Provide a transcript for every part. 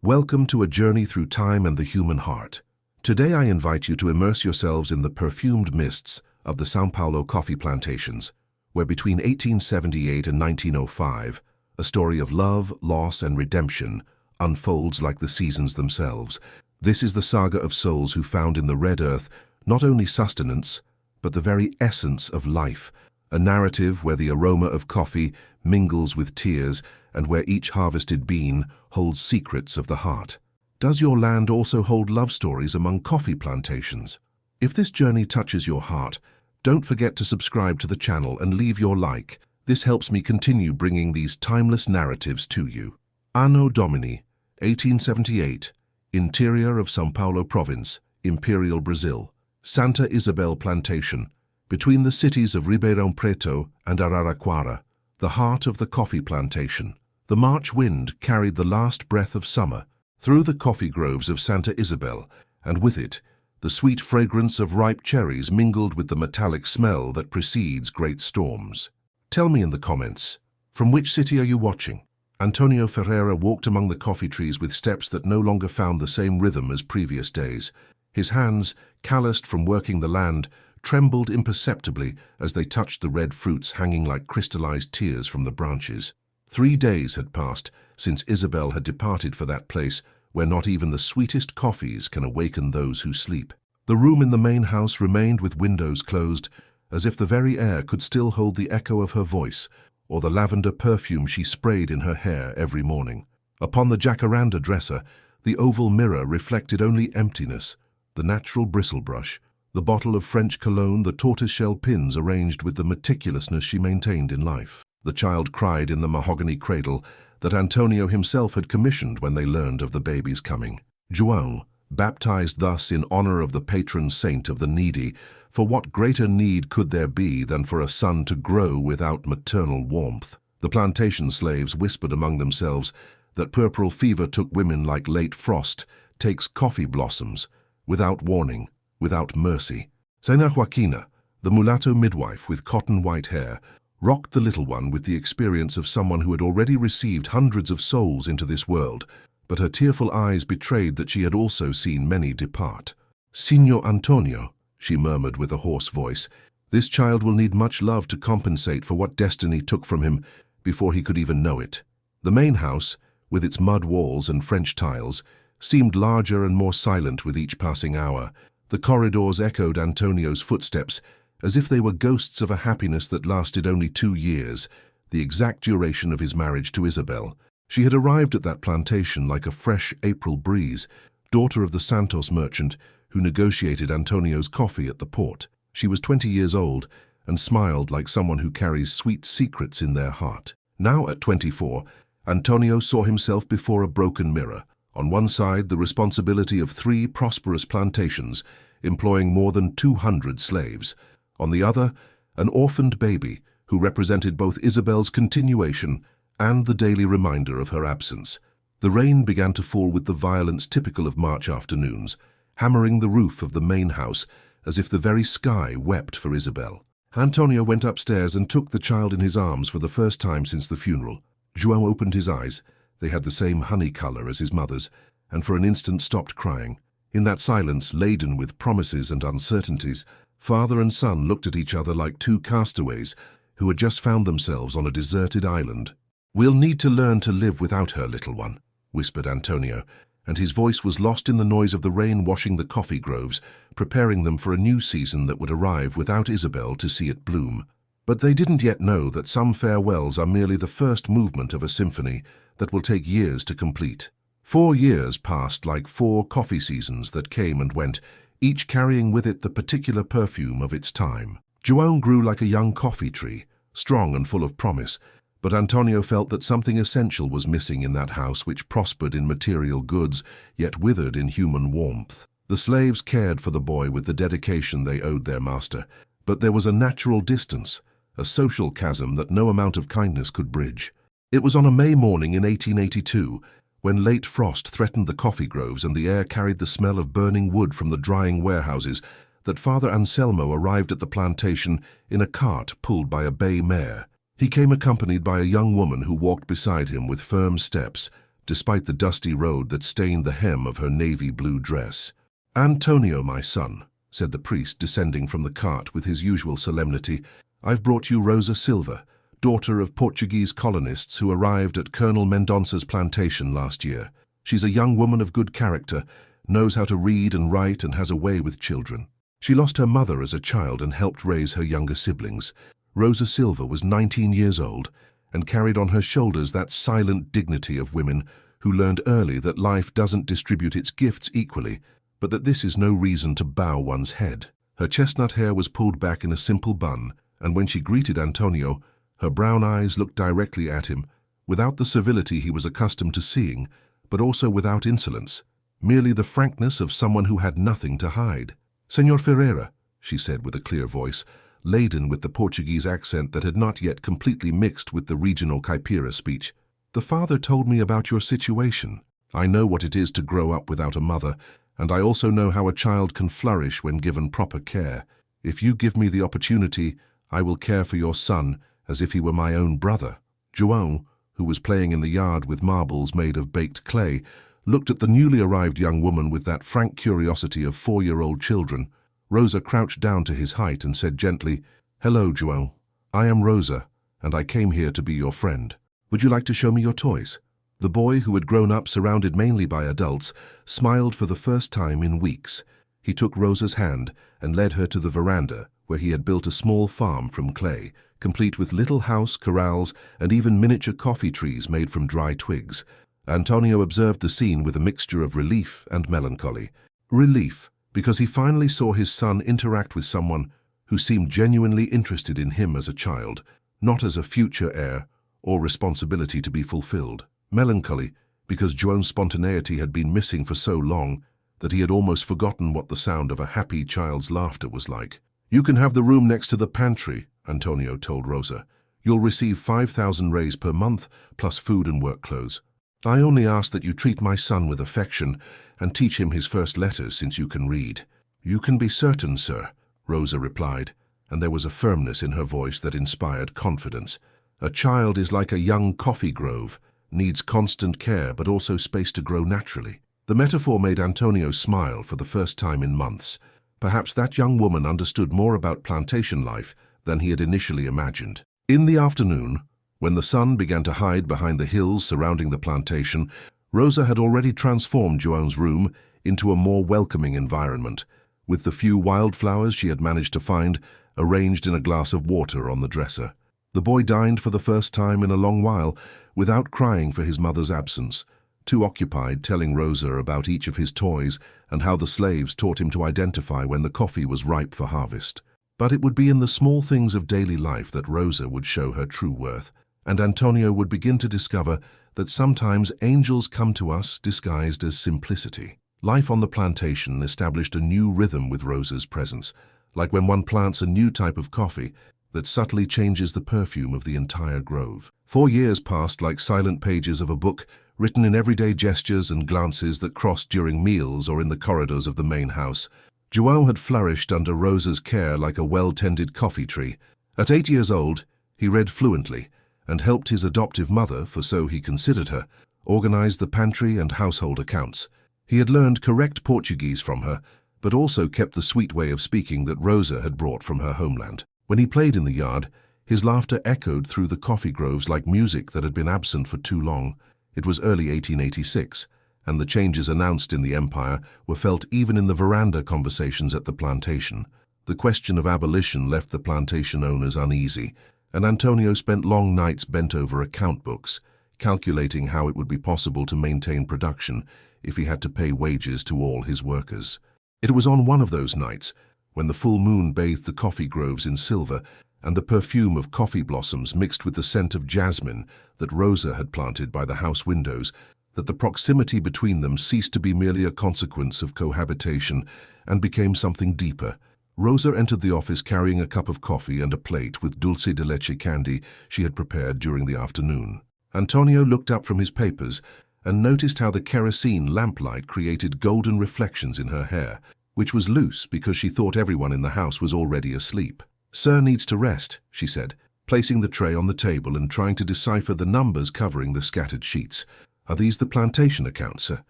Welcome to a journey through time and the human heart. Today I invite you to immerse yourselves in the perfumed mists of the São Paulo coffee plantations, where between 1878 and 1905, a story of love, loss, and redemption unfolds like the seasons themselves. This is the saga of souls who found in the red earth not only sustenance, but the very essence of life, a narrative where the aroma of coffee mingles with tears and where each harvested bean holds secrets of the heart. Does your land also hold love stories among coffee plantations? If this journey touches your heart, don't forget to subscribe to the channel and leave your like. This helps me continue bringing these timeless narratives to you. Anno Domini, 1878, interior of São Paulo province, Imperial Brazil. Santa Isabel Plantation, between the cities of Ribeirão Preto and Araraquara, the heart of the coffee plantation. The March wind carried the last breath of summer through the coffee groves of Santa Isabel, and with it, the sweet fragrance of ripe cherries mingled with the metallic smell that precedes great storms. Tell me in the comments, from which city are you watching? Antonio Ferreira walked among the coffee trees with steps that no longer found the same rhythm as previous days. His hands, calloused from working the land, trembled imperceptibly as they touched the red fruits hanging like crystallized tears from the branches. 3 days had passed since Isabel had departed for that place where not even the sweetest coffees can awaken those who sleep. The room in the main house remained with windows closed, as if the very air could still hold the echo of her voice or the lavender perfume she sprayed in her hair every morning. Upon the jacaranda dresser, the oval mirror reflected only emptiness, the natural bristle brush, the bottle of French cologne, the tortoiseshell pins arranged with the meticulousness she maintained in life. The child cried in the mahogany cradle that Antonio himself had commissioned when they learned of the baby's coming. João, baptized thus in honor of the patron saint of the needy, for what greater need could there be than for a son to grow without maternal warmth? The plantation slaves whispered among themselves that puerperal fever took women like late frost takes coffee blossoms, without warning, without mercy. Señora Joaquina, the mulatto midwife with cotton white hair, rocked the little one with the experience of someone who had already received hundreds of souls into this world, but her tearful eyes betrayed that she had also seen many depart. Signor Antonio, she murmured with a hoarse voice, this child will need much love to compensate for what destiny took from him before he could even know it. The main house, with its mud walls and French tiles, seemed larger and more silent with each passing hour. The corridors echoed Antonio's footsteps, as if they were ghosts of a happiness that lasted only 2 years, the exact duration of his marriage to Isabel. She had arrived at that plantation like a fresh April breeze, daughter of the Santos merchant who negotiated Antonio's coffee at the port. She was 20 years old and smiled like someone who carries sweet secrets in their heart. Now at 24, Antonio saw himself before a broken mirror. On one side, the responsibility of 3 prosperous plantations, employing more than 200 slaves. On the other, an orphaned baby who represented both Isabel's continuation and the daily reminder of her absence. The rain began to fall with the violence typical of March afternoons, hammering the roof of the main house as if the very sky wept for Isabel. Antonio went upstairs and took the child in his arms for the first time since the funeral. João opened his eyes. They had the same honey color as his mother's, and for an instant stopped crying. In that silence, laden with promises and uncertainties, father and son looked at each other like 2 castaways who had just found themselves on a deserted island. "We'll need to learn to live without her, little one," whispered Antonio, and his voice was lost in the noise of the rain washing the coffee groves, preparing them for a new season that would arrive without Isabel to see it bloom. But they didn't yet know that some farewells are merely the first movement of a symphony that will take years to complete. 4 years passed like 4 coffee seasons that came and went, each carrying with it the particular perfume of its time. João grew like a young coffee tree, strong and full of promise, but Antonio felt that something essential was missing in that house which prospered in material goods, yet withered in human warmth. The slaves cared for the boy with the dedication they owed their master, but there was a natural distance, a social chasm that no amount of kindness could bridge. It was on a May morning in 1882, when late frost threatened the coffee groves and the air carried the smell of burning wood from the drying warehouses, that Father Anselmo arrived at the plantation in a cart pulled by a bay mare. He came accompanied by a young woman who walked beside him with firm steps, despite the dusty road that stained the hem of her navy blue dress. "Antonio, my son," said the priest, descending from the cart with his usual solemnity, "I've brought you Rosa Silva, daughter of Portuguese colonists who arrived at Colonel Mendonça's plantation last year. She's a young woman of good character, knows how to read and write, and has a way with children. She lost her mother as a child and helped raise her younger siblings. Rosa Silva was 19 years old and carried on her shoulders that silent dignity of women who learned early that life doesn't distribute its gifts equally, but that this is no reason to bow one's head. Her chestnut hair was pulled back in a simple bun, and when she greeted Antonio, her brown eyes looked directly at him, without the civility he was accustomed to seeing, but also without insolence, merely the frankness of someone who had nothing to hide. "Senor Ferreira," she said with a clear voice, laden with the Portuguese accent that had not yet completely mixed with the regional Caipira speech, "the father told me about your situation. I know what it is to grow up without a mother, and I also know how a child can flourish when given proper care. If you give me the opportunity, I will care for your son as if he were my own brother." João, who was playing in the yard with marbles made of baked clay, looked at the newly arrived young woman with that frank curiosity of 4-year-old children. Rosa crouched down to his height and said gently, "Hello, João. I am Rosa, and I came here to be your friend. Would you like to show me your toys?" The boy, who had grown up surrounded mainly by adults, smiled for the first time in weeks. He took Rosa's hand and led her to the veranda, where he had built a small farm from clay, complete with little house, corrals, and even miniature coffee trees made from dry twigs. Antonio observed the scene with a mixture of relief and melancholy. Relief, because he finally saw his son interact with someone who seemed genuinely interested in him as a child, not as a future heir or responsibility to be fulfilled. Melancholy, because João's spontaneity had been missing for so long that he had almost forgotten what the sound of a happy child's laughter was like. "You can have the room next to the pantry," Antonio told Rosa. "You'll receive 5,000 reis per month, plus food and work clothes. I only ask that you treat my son with affection and teach him his first letters since you can read." "You can be certain, sir," Rosa replied, and there was a firmness in her voice that inspired confidence. "A child is like a young coffee grove, needs constant care but also space to grow naturally." The metaphor made Antonio smile for the first time in months. Perhaps that young woman understood more about plantation life than he had initially imagined. In the afternoon, when the sun began to hide behind the hills surrounding the plantation, Rosa had already transformed João's room into a more welcoming environment, with the few wildflowers she had managed to find arranged in a glass of water on the dresser. The boy dined for the first time in a long while, without crying for his mother's absence, too occupied telling Rosa about each of his toys and how the slaves taught him to identify when the coffee was ripe for harvest. But it would be in the small things of daily life that Rosa would show her true worth, and Antonio would begin to discover that sometimes angels come to us disguised as simplicity. Life on the plantation established a new rhythm with Rosa's presence, like when one plants a new type of coffee that subtly changes the perfume of the entire grove. 4 years passed like silent pages of a book, written in everyday gestures and glances that crossed during meals or in the corridors of the main house. João had flourished under Rosa's care like a well-tended coffee tree. At 8 years old, he read fluently and helped his adoptive mother, for so he considered her, organize the pantry and household accounts. He had learned correct Portuguese from her, but also kept the sweet way of speaking that Rosa had brought from her homeland. When he played in the yard, his laughter echoed through the coffee groves like music that had been absent for too long. It was early 1886, and the changes announced in the empire were felt even in the veranda conversations at the plantation. The question of abolition left the plantation owners uneasy, and Antonio spent long nights bent over account books, calculating how it would be possible to maintain production if he had to pay wages to all his workers. It was on one of those nights, when the full moon bathed the coffee groves in silver and the perfume of coffee blossoms mixed with the scent of jasmine that Rosa had planted by the house windows, that the proximity between them ceased to be merely a consequence of cohabitation and became something deeper. Rosa entered the office carrying a cup of coffee and a plate with dulce de leche candy she had prepared during the afternoon. Antonio looked up from his papers and noticed how the kerosene lamplight created golden reflections in her hair, which was loose because she thought everyone in the house was already asleep. "Sir needs to rest," she said, placing the tray on the table and trying to decipher the numbers covering the scattered sheets. Are these the plantation accounts, sir?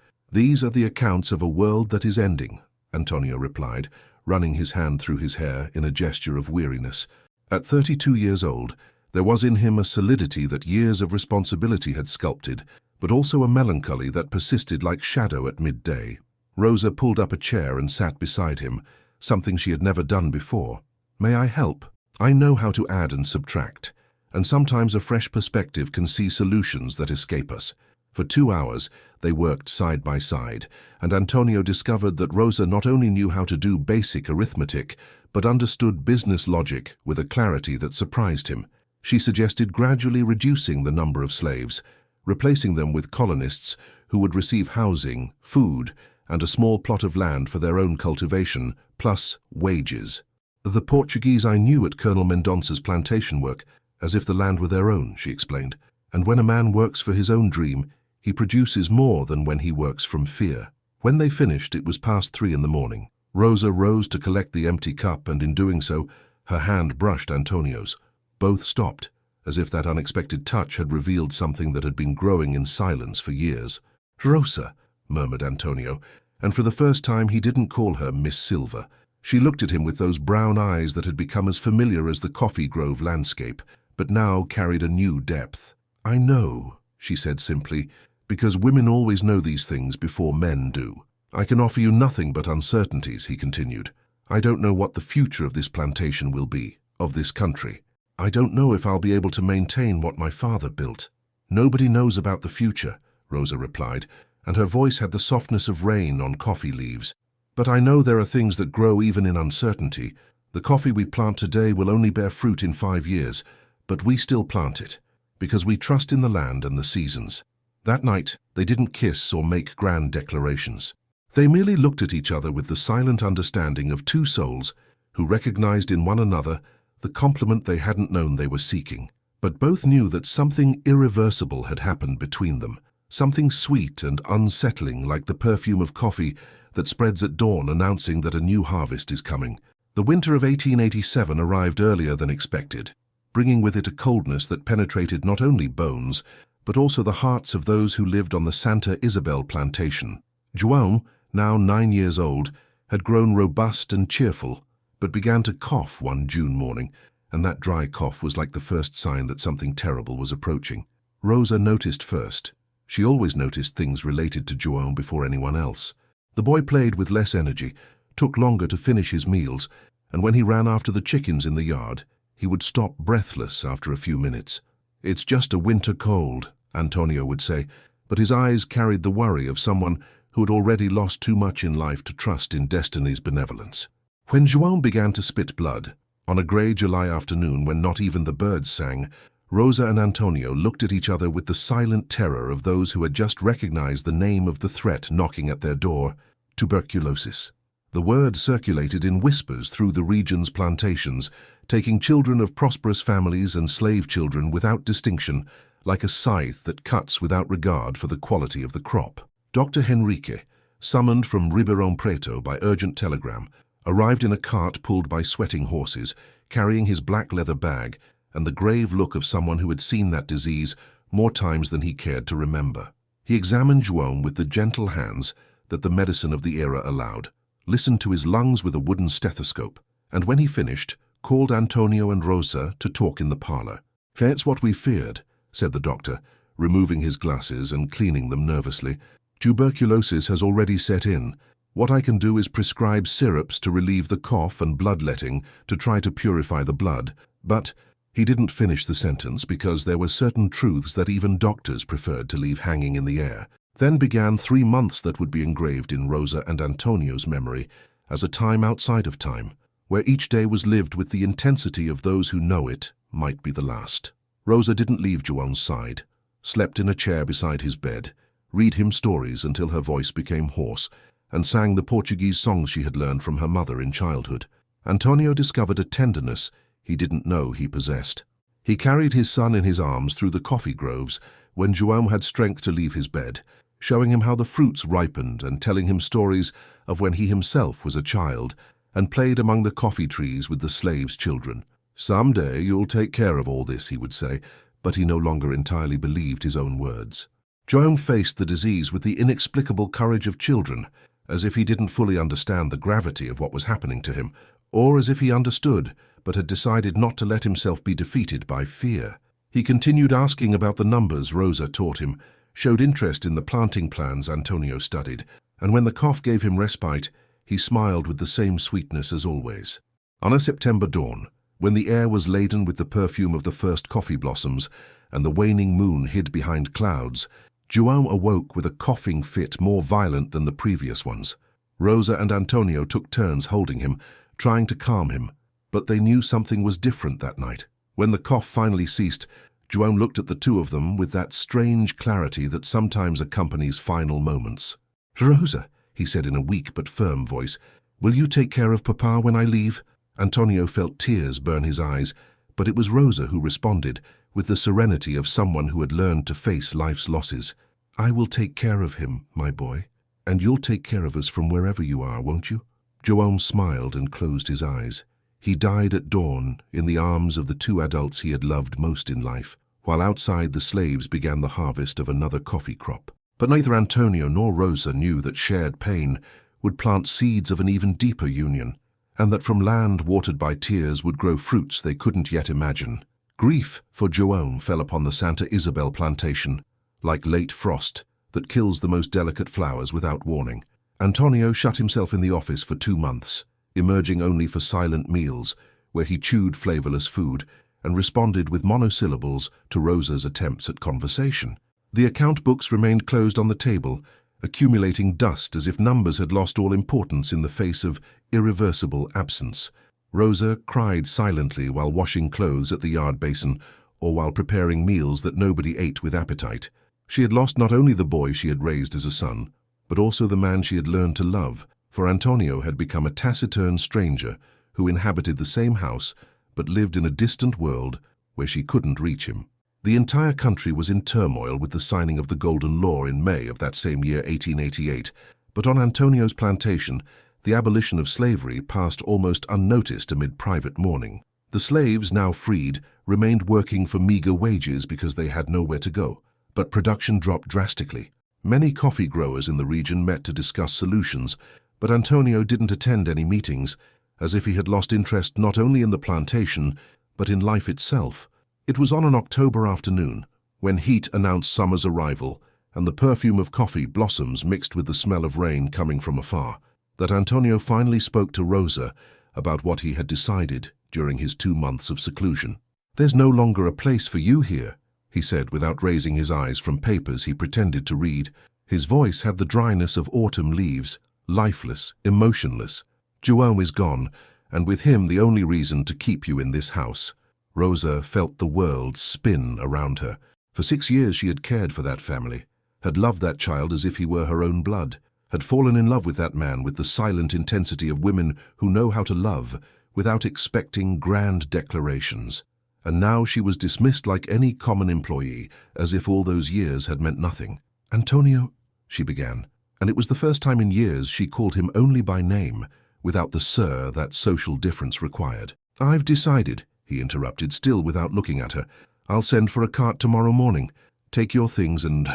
These are the accounts of a world that is ending, Antonio replied, running his hand through his hair in a gesture of weariness. At 32 years old, there was in him a solidity that years of responsibility had sculpted, but also a melancholy that persisted like shadow at midday. Rosa pulled up a chair and sat beside him, something she had never done before. May I help? I know how to add and subtract, and sometimes a fresh perspective can see solutions that escape us. For 2 hours, they worked side by side, and Antonio discovered that Rosa not only knew how to do basic arithmetic, but understood business logic with a clarity that surprised him. She suggested gradually reducing the number of slaves, replacing them with colonists who would receive housing, food, and a small plot of land for their own cultivation, plus wages. The Portuguese I knew at Colonel Mendonça's plantation work as if the land were their own, she explained. And when a man works for his own dream, he produces more than when he works from fear. When they finished, it was past 3 in the morning. Rosa rose to collect the empty cup, and in doing so, her hand brushed Antonio's. Both stopped, as if that unexpected touch had revealed something that had been growing in silence for years. "Rosa," murmured Antonio, and for the first time he didn't call her Miss Silver. She looked at him with those brown eyes that had become as familiar as the coffee grove landscape, but now carried a new depth. "I know," she said simply, "because women always know these things before men do." "I can offer you nothing but uncertainties," he continued. "I don't know what the future of this plantation will be, of this country. I don't know if I'll be able to maintain what my father built." "Nobody knows about the future," Rosa replied, and her voice had the softness of rain on coffee leaves. "But I know there are things that grow even in uncertainty. The coffee we plant today will only bear fruit in 5 years, but we still plant it, because we trust in the land and the seasons." That night, they didn't kiss or make grand declarations. They merely looked at each other with the silent understanding of two souls who recognized in one another the compliment they hadn't known they were seeking. But both knew that something irreversible had happened between them, something sweet and unsettling like the perfume of coffee that spreads at dawn announcing that a new harvest is coming. The winter of 1887 arrived earlier than expected, bringing with it a coldness that penetrated not only bones, but also the hearts of those who lived on the Santa Isabel plantation. João, now 9 years old, had grown robust and cheerful, but began to cough one June morning, and that dry cough was like the first sign that something terrible was approaching. Rosa noticed first. She always noticed things related to João before anyone else. The boy played with less energy, took longer to finish his meals, and when he ran after the chickens in the yard, he would stop breathless after a few minutes. "It's just a winter cold," Antonio would say, but his eyes carried the worry of someone who had already lost too much in life to trust in destiny's benevolence. When João began to spit blood, on a grey July afternoon when not even the birds sang, Rosa and Antonio looked at each other with the silent terror of those who had just recognized the name of the threat knocking at their door: tuberculosis. The word circulated in whispers through the region's plantations, taking children of prosperous families and slave children without distinction, like a scythe that cuts without regard for the quality of the crop. Dr. Henrique, summoned from Ribeirão Preto by urgent telegram, arrived in a cart pulled by sweating horses, carrying his black leather bag and the grave look of someone who had seen that disease more times than he cared to remember. He examined João with the gentle hands that the medicine of the era allowed, listened to his lungs with a wooden stethoscope, and when he finished, called Antonio and Rosa to talk in the parlor. "It's what we feared," said the doctor, removing his glasses and cleaning them nervously. "Tuberculosis has already set in. What I can do is prescribe syrups to relieve the cough and bloodletting to try to purify the blood, but—" He didn't finish the sentence because there were certain truths that even doctors preferred to leave hanging in the air. Then began 3 months that would be engraved in Rosa and Antonio's memory as a time outside of time, where each day was lived with the intensity of those who know it might be the last. Rosa didn't leave João's side, slept in a chair beside his bed, read him stories until her voice became hoarse, and sang the Portuguese songs she had learned from her mother in childhood. Antonio discovered a tenderness he didn't know he possessed. He carried his son in his arms through the coffee groves when João had strength to leave his bed, showing him how the fruits ripened and telling him stories of when he himself was a child and played among the coffee trees with the slaves' children. "Someday you'll take care of all this," he would say, but he no longer entirely believed his own words. João faced the disease with the inexplicable courage of children, as if he didn't fully understand the gravity of what was happening to him, or as if he understood, but had decided not to let himself be defeated by fear. He continued asking about the numbers Rosa taught him, showed interest in the planting plans Antonio studied, and when the cough gave him respite, he smiled with the same sweetness as always. On a September dawn, when the air was laden with the perfume of the first coffee blossoms and the waning moon hid behind clouds, João awoke with a coughing fit more violent than the previous ones. Rosa and Antonio took turns holding him, trying to calm him, but they knew something was different that night. When the cough finally ceased, João looked at the two of them with that strange clarity that sometimes accompanies final moments. "Rosa," he said in a weak but firm voice, "will you take care of Papa when I leave?" Antonio felt tears burn his eyes, but it was Rosa who responded, with the serenity of someone who had learned to face life's losses. "I will take care of him, my boy, and you'll take care of us from wherever you are, won't you?" João smiled and closed his eyes. He died at dawn in the arms of the two adults he had loved most in life, while outside the slaves began the harvest of another coffee crop. But neither Antonio nor Rosa knew that shared pain would plant seeds of an even deeper union, and that from land watered by tears would grow fruits they couldn't yet imagine. Grief for João fell upon the Santa Isabel plantation, like late frost that kills the most delicate flowers without warning. Antonio shut himself in the office for 2 months, emerging only for silent meals, where he chewed flavorless food and responded with monosyllables to Rosa's attempts at conversation. The account books remained closed on the table, accumulating dust as if numbers had lost all importance in the face of irreversible absence. Rosa cried silently while washing clothes at the yard basin or while preparing meals that nobody ate with appetite. She had lost not only the boy she had raised as a son, but also the man she had learned to love, for Antonio had become a taciturn stranger who inhabited the same house but lived in a distant world where she couldn't reach him. The entire country was in turmoil with the signing of the Golden Law in May of that same year, 1888, but on Antonio's plantation, the abolition of slavery passed almost unnoticed amid private mourning. The slaves, now freed, remained working for meager wages because they had nowhere to go, but production dropped drastically. Many coffee growers in the region met to discuss solutions, but Antonio didn't attend any meetings, as if he had lost interest not only in the plantation, but in life itself. It was on an October afternoon, when heat announced summer's arrival and the perfume of coffee blossoms mixed with the smell of rain coming from afar, that Antonio finally spoke to Rosa about what he had decided during his 2 months of seclusion. "There's no longer a place for you here," he said without raising his eyes from papers he pretended to read. His voice had the dryness of autumn leaves, lifeless, emotionless. "João is gone, and with him the only reason to keep you in this house." Rosa felt the world spin around her. For 6 years she had cared for that family, had loved that child as if he were her own blood, had fallen in love with that man with the silent intensity of women who know how to love without expecting grand declarations. And now she was dismissed like any common employee, as if all those years had meant nothing. "Antonio," she began, and it was the first time in years she called him only by name, without the "sir" that social difference required. "I've decided," he interrupted, still without looking at her. "I'll send for a cart tomorrow morning. Take your things and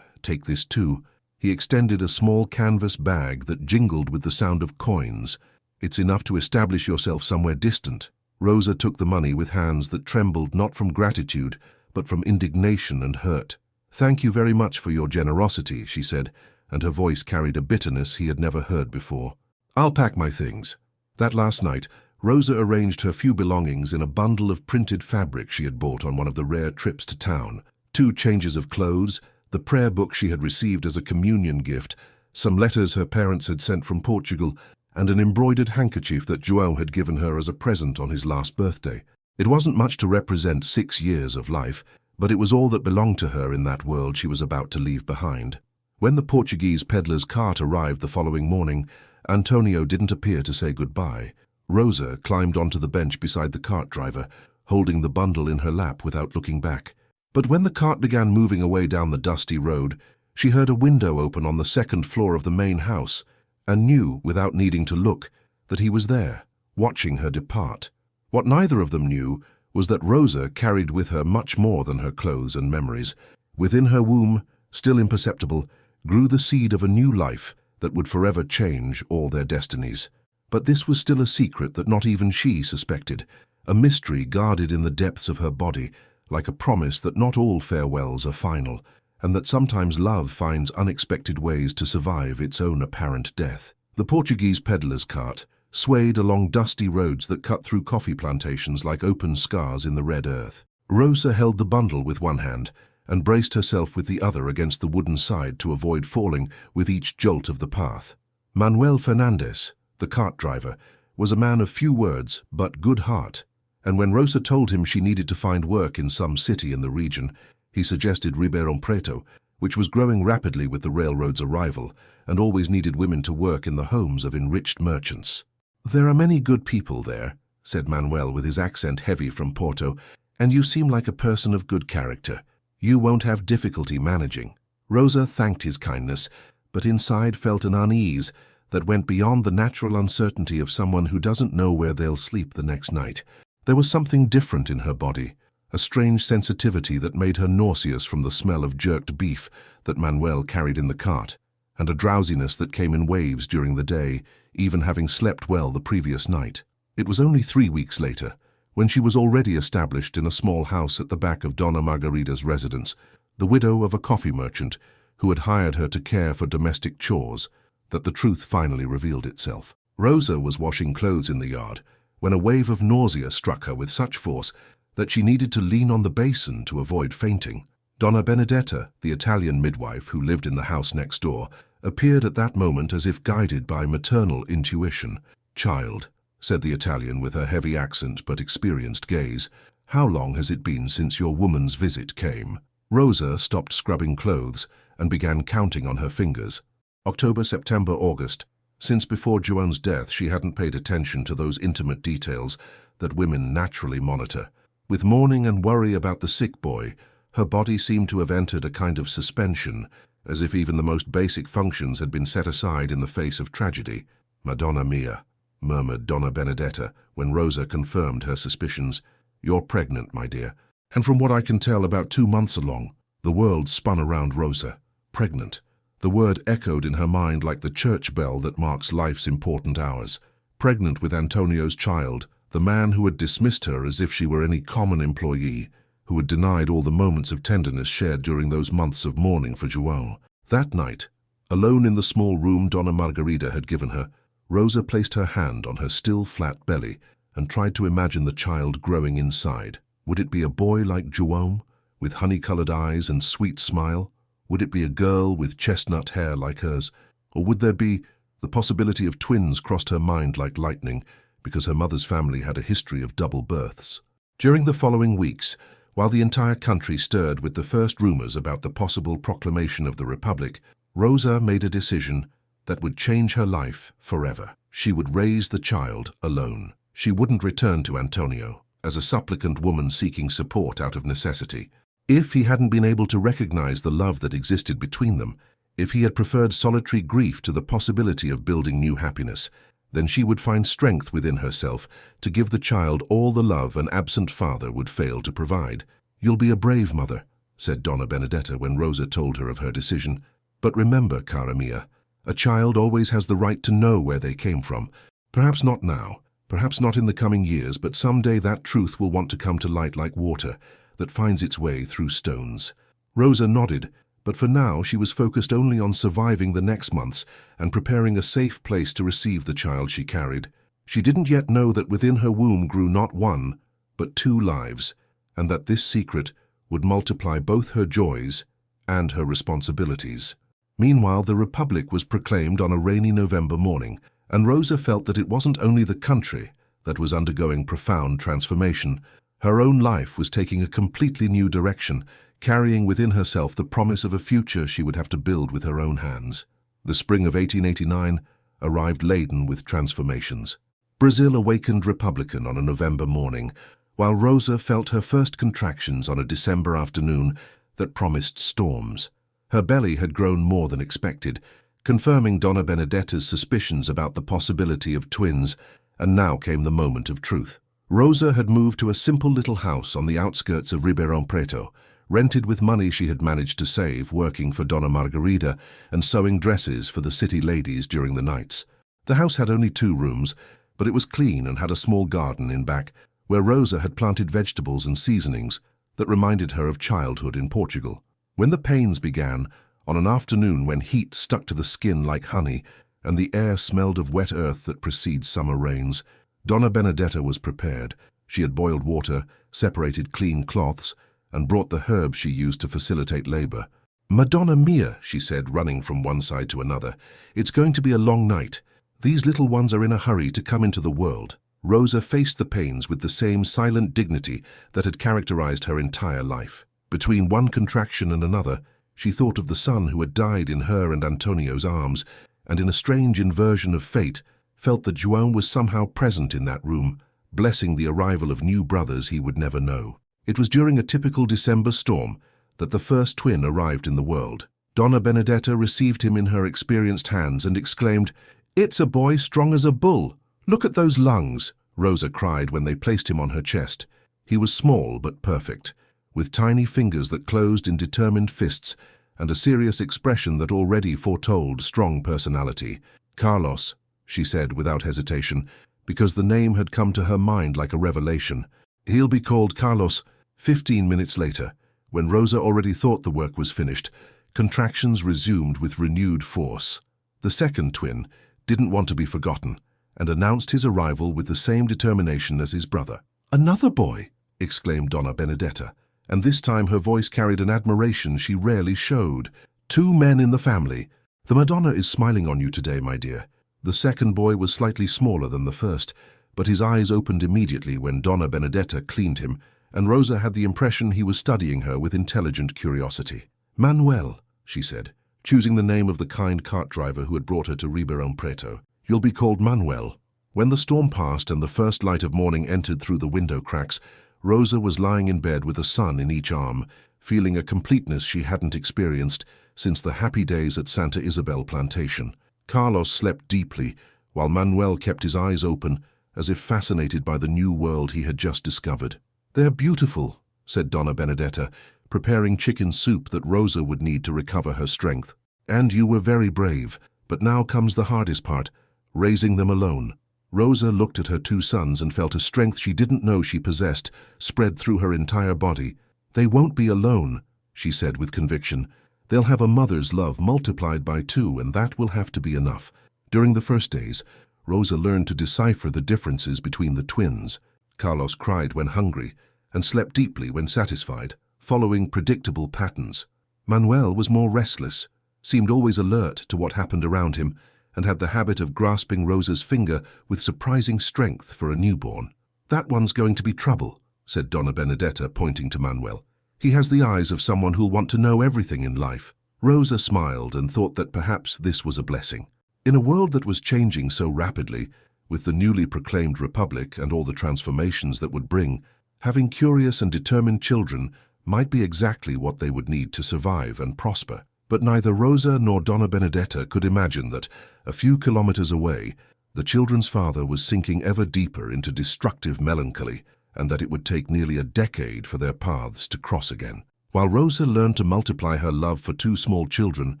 take this too." He extended a small canvas bag that jingled with the sound of coins. "It's enough to establish yourself somewhere distant." Rosa took the money with hands that trembled not from gratitude, but from indignation and hurt. "Thank you very much for your generosity," she said, and her voice carried a bitterness he had never heard before. "I'll pack my things." That last night, Rosa arranged her few belongings in a bundle of printed fabric she had bought on one of the rare trips to town. 2 changes of clothes, the prayer book she had received as a communion gift, some letters her parents had sent from Portugal, and an embroidered handkerchief that João had given her as a present on his last birthday. It wasn't much to represent 6 years of life, but it was all that belonged to her in that world she was about to leave behind. When the Portuguese peddler's cart arrived the following morning, Antonio didn't appear to say goodbye. Rosa climbed onto the bench beside the cart driver, holding the bundle in her lap without looking back. But when the cart began moving away down the dusty road, she heard a window open on the 2nd floor of the main house, and knew, without needing to look, that he was there, watching her depart. What neither of them knew was that Rosa carried with her much more than her clothes and memories. Within her womb, still imperceptible, grew the seed of a new life that would forever change all their destinies. But this was still a secret that not even she suspected, a mystery guarded in the depths of her body, like a promise that not all farewells are final, and that sometimes love finds unexpected ways to survive its own apparent death. The Portuguese peddler's cart swayed along dusty roads that cut through coffee plantations like open scars in the red earth. Rosa held the bundle with one hand and braced herself with the other against the wooden side to avoid falling with each jolt of the path. Manuel Fernandez, the cart driver, was a man of few words but good heart, and when Rosa told him she needed to find work in some city in the region, he suggested Ribeirão Preto, which was growing rapidly with the railroad's arrival and always needed women to work in the homes of enriched merchants. "There are many good people there," said Manuel with his accent heavy from Porto, "and you seem like a person of good character. You won't have difficulty managing." Rosa thanked his kindness, but inside felt an unease that went beyond the natural uncertainty of someone who doesn't know where they'll sleep the next night. There was something different in her body, a strange sensitivity that made her nauseous from the smell of jerked beef that Manuel carried in the cart, and a drowsiness that came in waves during the day, even having slept well the previous night. It was only 3 weeks later, when she was already established in a small house at the back of Dona Margarita's residence, the widow of a coffee merchant who had hired her to care for domestic chores, that the truth finally revealed itself. Rosa was washing clothes in the yard when a wave of nausea struck her with such force that she needed to lean on the basin to avoid fainting. Donna Benedetta, the Italian midwife who lived in the house next door, appeared at that moment as if guided by maternal intuition. "Child," said the Italian with her heavy accent but experienced gaze, "how long has it been since your woman's visit came?" Rosa stopped scrubbing clothes and began counting on her fingers. October, September, August. Since before Joan's death, she hadn't paid attention to those intimate details that women naturally monitor. With mourning and worry about the sick boy, her body seemed to have entered a kind of suspension, as if even the most basic functions had been set aside in the face of tragedy. "Madonna mia," murmured Donna Benedetta when Rosa confirmed her suspicions. "You're pregnant, my dear. And from what I can tell, about 2 months along." The world spun around Rosa. Pregnant. The word echoed in her mind like the church bell that marks life's important hours. Pregnant with Antonio's child, the man who had dismissed her as if she were any common employee, who had denied all the moments of tenderness shared during those months of mourning for João. That night, alone in the small room Donna Margarita had given her, Rosa placed her hand on her still flat belly and tried to imagine the child growing inside. Would it be a boy like João, with honey-colored eyes and sweet smile? Would it be a girl with chestnut hair like hers? Or would there be the possibility of twins? Crossed her mind like lightning, because her mother's family had a history of double births. During the following weeks, while the entire country stirred with the first rumors about the possible proclamation of the Republic, Rosa made a decision that would change her life forever. She would raise the child alone. She wouldn't return to Antonio as a supplicant woman seeking support out of necessity. If he hadn't been able to recognize the love that existed between them, if he had preferred solitary grief to the possibility of building new happiness, then she would find strength within herself to give the child all the love an absent father would fail to provide. "You'll be a brave mother," said Donna Benedetta when Rosa told her of her decision. "But remember, cara mia, a child always has the right to know where they came from. Perhaps not now, perhaps not in the coming years, but someday that truth will want to come to light like water that finds its way through stones." Rosa nodded, but for now she was focused only on surviving the next months and preparing a safe place to receive the child she carried. She didn't yet know that within her womb grew not one, but 2 lives, and that this secret would multiply both her joys and her responsibilities. Meanwhile, the Republic was proclaimed on a rainy November morning, and Rosa felt that it wasn't only the country that was undergoing profound transformation. Her own life was taking a completely new direction, carrying within herself the promise of a future she would have to build with her own hands. The spring of 1889 arrived laden with transformations. Brazil awakened Republican on a November morning, while Rosa felt her first contractions on a December afternoon that promised storms. Her belly had grown more than expected, confirming Donna Benedetta's suspicions about the possibility of twins, and now came the moment of truth. Rosa had moved to a simple little house on the outskirts of Ribeirão Preto, rented with money she had managed to save working for Donna Margarida and sewing dresses for the city ladies during the nights. The house had only 2 rooms, but it was clean and had a small garden in back, where Rosa had planted vegetables and seasonings that reminded her of childhood in Portugal. When the pains began, on an afternoon when heat stuck to the skin like honey and the air smelled of wet earth that precedes summer rains, Donna Benedetta was prepared. She had boiled water, separated clean cloths, and brought the herbs she used to facilitate labor. "Madonna mia," she said, running from one side to another. "It's going to be a long night. These little ones are in a hurry to come into the world." Rosa faced the pains with the same silent dignity that had characterized her entire life. Between one contraction and another, she thought of the son who had died in her and Antonio's arms, and in a strange inversion of fate, felt that João was somehow present in that room, blessing the arrival of new brothers he would never know. It was during a typical December storm that the first twin arrived in the world. Donna Benedetta received him in her experienced hands and exclaimed, "It's a boy strong as a bull. Look at those lungs," Rosa cried when they placed him on her chest. He was small but perfect, with tiny fingers that closed in determined fists and a serious expression that already foretold strong personality. "Carlos," she said without hesitation, because the name had come to her mind like a revelation. "He'll be called Carlos." 15 minutes later, when Rosa already thought the work was finished, contractions resumed with renewed force. The second twin didn't want to be forgotten and announced his arrival with the same determination as his brother. "Another boy!" exclaimed Donna Benedetta, and this time her voice carried an admiration she rarely showed. "2 men in the family. The Madonna is smiling on you today, my dear." The second boy was slightly smaller than the first, but his eyes opened immediately when Donna Benedetta cleaned him, and Rosa had the impression he was studying her with intelligent curiosity. "Manuel," she said, choosing the name of the kind cart driver who had brought her to Ribeirão Preto. "You'll be called Manuel." When the storm passed and the first light of morning entered through the window cracks, Rosa was lying in bed with a son in each arm, feeling a completeness she hadn't experienced since the happy days at Santa Isabel plantation. Carlos slept deeply, while Manuel kept his eyes open, as if fascinated by the new world he had just discovered. "They're beautiful," said Donna Benedetta, preparing chicken soup that Rosa would need to recover her strength. "And you were very brave, but now comes the hardest part, raising them alone." Rosa looked at her 2 sons and felt a strength she didn't know she possessed spread through her entire body. "They won't be alone," she said with conviction. "They'll have a mother's love multiplied by 2, and that will have to be enough." During the first days, Rosa learned to decipher the differences between the twins. Carlos cried when hungry and slept deeply when satisfied, following predictable patterns. Manuel was more restless, seemed always alert to what happened around him, and had the habit of grasping Rosa's finger with surprising strength for a newborn. "That one's going to be trouble," said Donna Benedetta, pointing to Manuel. "He has the eyes of someone who'll want to know everything in life." Rosa smiled and thought that perhaps this was a blessing. In a world that was changing so rapidly, with the newly proclaimed republic and all the transformations that would bring, having curious and determined children might be exactly what they would need to survive and prosper. But neither Rosa nor Donna Benedetta could imagine that, a few kilometers away, the children's father was sinking ever deeper into destructive melancholy, and that it would take nearly a decade for their paths to cross again. While Rosa learned to multiply her love for 2 small children,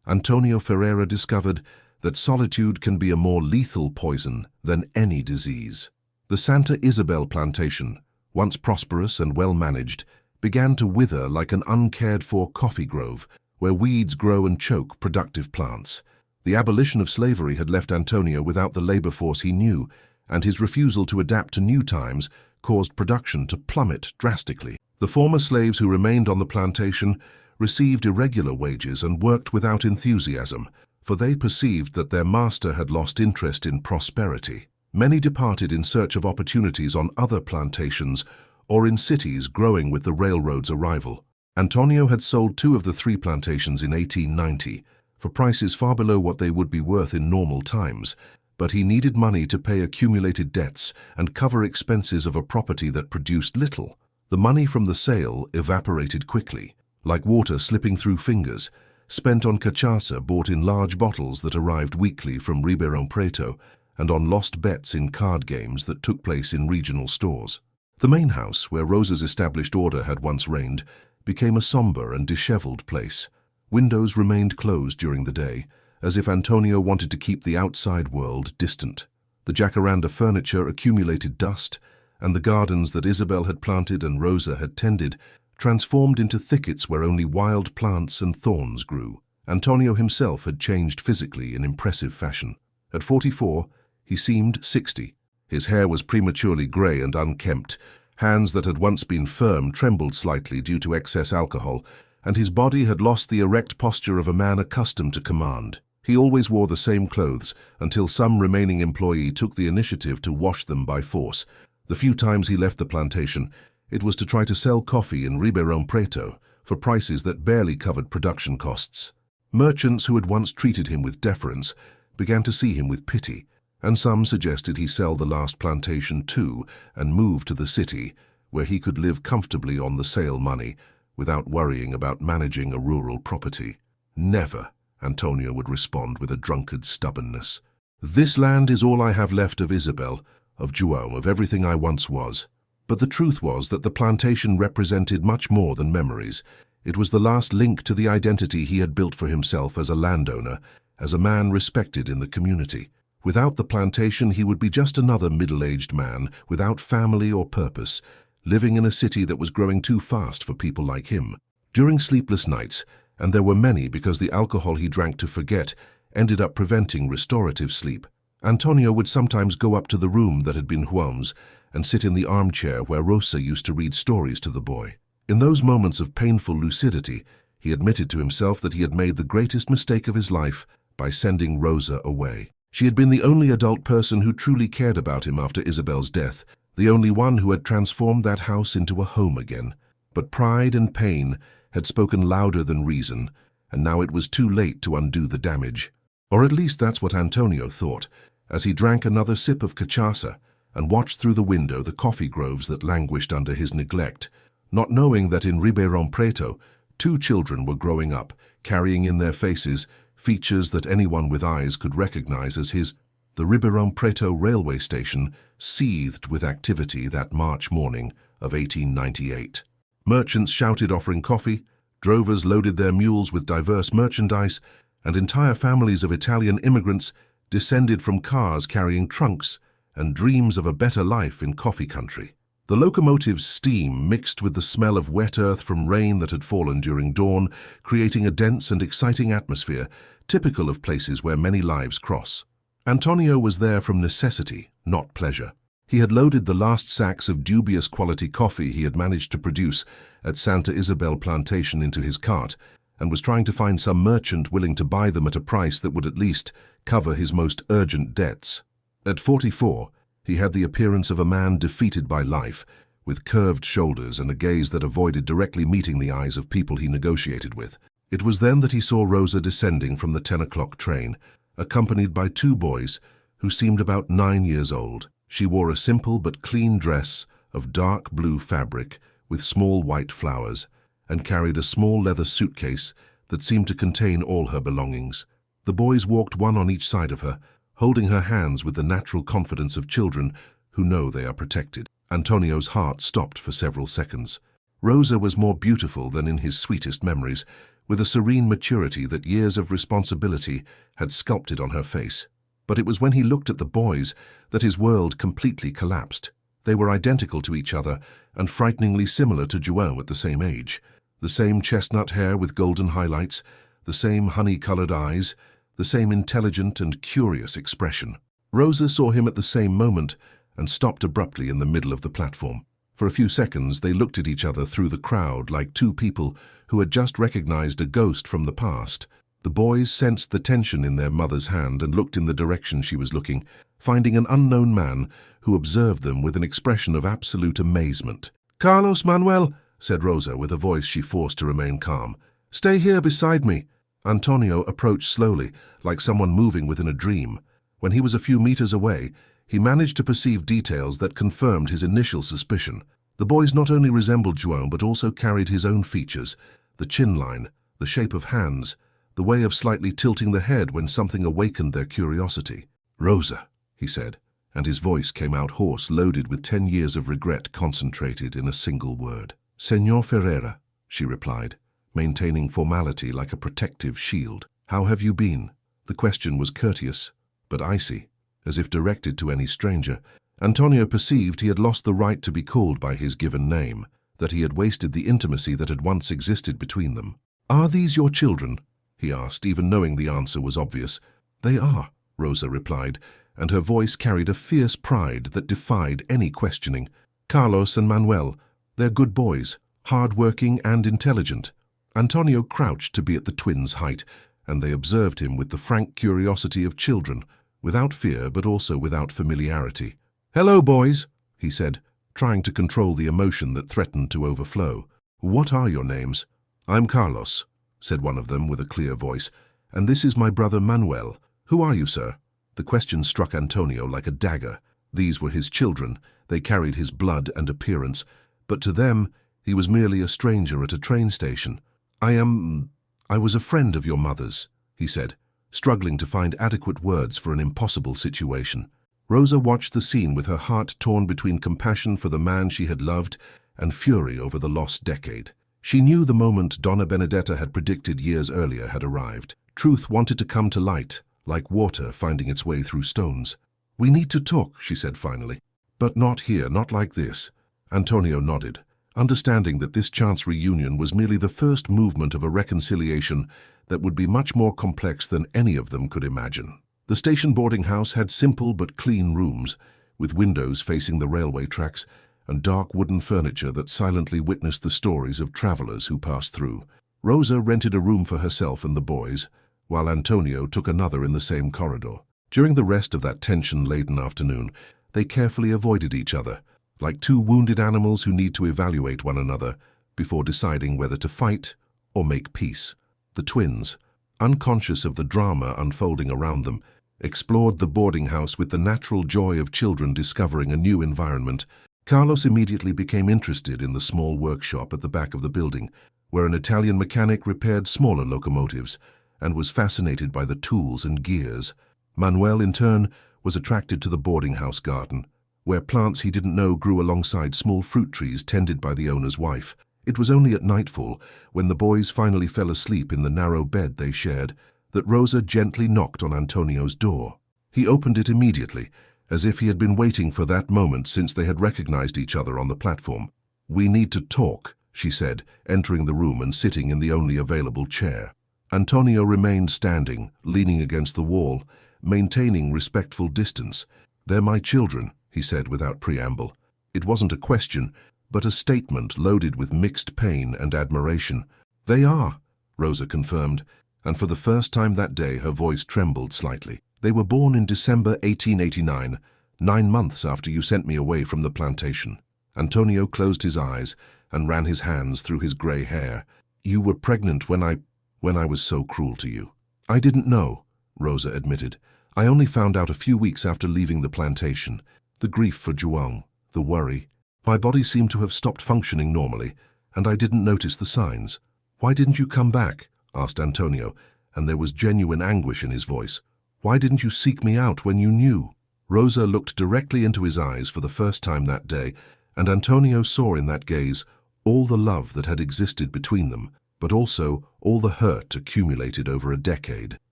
Antonio Ferreira discovered that solitude can be a more lethal poison than any disease. The Santa Isabel plantation, once prosperous and well-managed, began to wither like an uncared-for coffee grove, where weeds grow and choke productive plants. The abolition of slavery had left Antonio without the labor force he knew, and his refusal to adapt to new times caused production to plummet drastically. The former slaves who remained on the plantation received irregular wages and worked without enthusiasm, for they perceived that their master had lost interest in prosperity. Many departed in search of opportunities on other plantations or in cities growing with the railroad's arrival. Antonio had sold 2 of the 3 plantations in 1890 for prices far below what they would be worth in normal times, but he needed money to pay accumulated debts and cover expenses of a property that produced little. The money from the sale evaporated quickly, like water slipping through fingers, spent on cachaça bought in large bottles that arrived weekly from Ribeirão Preto and on lost bets in card games that took place in regional stores. The main house, where Rosa's established order had once reigned, became a somber and disheveled place. Windows remained closed during the day, as if Antonio wanted to keep the outside world distant. The jacaranda furniture accumulated dust, and the gardens that Isabel had planted and Rosa had tended transformed into thickets where only wild plants and thorns grew. Antonio himself had changed physically in impressive fashion. At 44, he seemed 60. His hair was prematurely grey and unkempt. Hands that had once been firm trembled slightly due to excess alcohol, and his body had lost the erect posture of a man accustomed to command. He always wore the same clothes until some remaining employee took the initiative to wash them by force. The few times he left the plantation, it was to try to sell coffee in Ribeirão Preto for prices that barely covered production costs. Merchants who had once treated him with deference began to see him with pity, and some suggested he sell the last plantation too and move to the city, where he could live comfortably on the sale money without worrying about managing a rural property. Never, Antonio would respond with a drunkard stubbornness. This land is all I have left of Isabel, of João, of everything I once was. But the truth was that the plantation represented much more than memories. It was the last link to the identity he had built for himself as a landowner, as a man respected in the community. Without the plantation, he would be just another middle-aged man, without family or purpose, living in a city that was growing too fast for people like him. During sleepless nights, and there were many because the alcohol he drank to forget ended up preventing restorative sleep, Antonio would sometimes go up to the room that had been João's and sit in the armchair where Rosa used to read stories to the boy. In those moments of painful lucidity, he admitted to himself that he had made the greatest mistake of his life by sending Rosa away. She had been the only adult person who truly cared about him after Isabel's death, the only one who had transformed that house into a home again. But pride and pain had spoken louder than reason, and now it was too late to undo the damage. Or at least that's what Antonio thought, as he drank another sip of cachaça and watched through the window the coffee groves that languished under his neglect, not knowing that in Ribeirão Preto, 2 children were growing up, carrying in their faces features that anyone with eyes could recognize as his. The Ribeirão Preto railway station seethed with activity that March morning of 1898. Merchants shouted offering coffee, drovers loaded their mules with diverse merchandise, and entire families of Italian immigrants descended from cars carrying trunks and dreams of a better life in coffee country. The locomotive's steam mixed with the smell of wet earth from rain that had fallen during dawn, creating a dense and exciting atmosphere, typical of places where many lives cross. Antonio was there from necessity, not pleasure. He had loaded the last sacks of dubious quality coffee he had managed to produce at Santa Isabel plantation into his cart, and was trying to find some merchant willing to buy them at a price that would at least cover his most urgent debts. At 44, he had the appearance of a man defeated by life, with curved shoulders and a gaze that avoided directly meeting the eyes of people he negotiated with. It was then that he saw Rosa descending from the 10 o'clock train, accompanied by 2 boys who seemed about 9 years old. She wore a simple but clean dress of dark blue fabric with small white flowers, and carried a small leather suitcase that seemed to contain all her belongings. The boys walked one on each side of her, holding her hands with the natural confidence of children who know they are protected. Antonio's heart stopped for several seconds. Rosa was more beautiful than in his sweetest memories, with a serene maturity that years of responsibility had sculpted on her face. But it was when he looked at the boys that his world completely collapsed. They were identical to each other and frighteningly similar to João at the same age. The same chestnut hair with golden highlights, the same honey-colored eyes, the same intelligent and curious expression. Rosa saw him at the same moment and stopped abruptly in the middle of the platform. For a few seconds they looked at each other through the crowd like 2 people who had just recognized a ghost from the past. The boys sensed the tension in their mother's hand and looked in the direction she was looking, finding an unknown man who observed them with an expression of absolute amazement. "Carlos Manuel," said Rosa with a voice she forced to remain calm. "Stay here beside me." Antonio approached slowly, like someone moving within a dream. When he was a few meters away, he managed to perceive details that confirmed his initial suspicion. The boys not only resembled João but also carried his own features, the chin line, the shape of hands, the way of slightly tilting the head when something awakened their curiosity. "Rosa," he said, and his voice came out hoarse, loaded with 10 years of regret concentrated in a single word. "Señor Ferreira," she replied, maintaining formality like a protective shield. How have you been? The question was courteous, but icy, as if directed to any stranger. Antonio perceived he had lost the right to be called by his given name, that he had wasted the intimacy that had once existed between them. Are these your children? He asked, even knowing the answer was obvious. They are, Rosa replied, and her voice carried a fierce pride that defied any questioning. Carlos and Manuel, they're good boys, hard-working and intelligent. Antonio crouched to be at the twins' height, and they observed him with the frank curiosity of children, without fear but also without familiarity. Hello, boys, he said, trying to control the emotion that threatened to overflow. What are your names? I'm Carlos, said one of them with a clear voice, and this is my brother Manuel. Who are you, sir? The question struck Antonio like a dagger. These were his children, they carried his blood and appearance, but to them he was merely a stranger at a train station. I was a friend of your mother's, he said, struggling to find adequate words for an impossible situation. Rosa watched the scene with her heart torn between compassion for the man she had loved and fury over the lost decade. She knew the moment Donna Benedetta had predicted years earlier had arrived. Truth wanted to come to light, like water finding its way through stones. We need to talk, she said finally. But not here, not like this. Antonio nodded, understanding that this chance reunion was merely the first movement of a reconciliation that would be much more complex than any of them could imagine. The station boarding house had simple but clean rooms, with windows facing the railway tracks and dark wooden furniture that silently witnessed the stories of travelers who passed through. Rosa rented a room for herself and the boys, while Antonio took another in the same corridor. During the rest of that tension-laden afternoon, they carefully avoided each other, like two wounded animals who need to evaluate one another before deciding whether to fight or make peace. The twins, unconscious of the drama unfolding around them, explored the boarding house with the natural joy of children discovering a new environment. Carlos immediately became interested in the small workshop at the back of the building, where an Italian mechanic repaired smaller locomotives, and was fascinated by the tools and gears. Manuel, in turn, was attracted to the boarding house garden, where plants he didn't know grew alongside small fruit trees tended by the owner's wife. It was only at nightfall, when the boys finally fell asleep in the narrow bed they shared, that Rosa gently knocked on Antonio's door. He opened it immediately, as if he had been waiting for that moment since they had recognized each other on the platform. We need to talk, she said, entering the room and sitting in the only available chair. Antonio remained standing, leaning against the wall, maintaining respectful distance. They're my children, he said without preamble. It wasn't a question, but a statement loaded with mixed pain and admiration. They are, Rosa confirmed, and for the first time that day her voice trembled slightly. They were born in December 1889, 9 months after you sent me away from the plantation. Antonio closed his eyes and ran his hands through his grey hair. You were pregnant when I was so cruel to you. I didn't know, Rosa admitted. I only found out a few weeks after leaving the plantation. The grief for Juan, the worry. My body seemed to have stopped functioning normally, and I didn't notice the signs. Why didn't you come back? Asked Antonio, and there was genuine anguish in his voice. Why didn't you seek me out when you knew? Rosa looked directly into his eyes for the first time that day, and Antonio saw in that gaze all the love that had existed between them, but also all the hurt accumulated over a decade.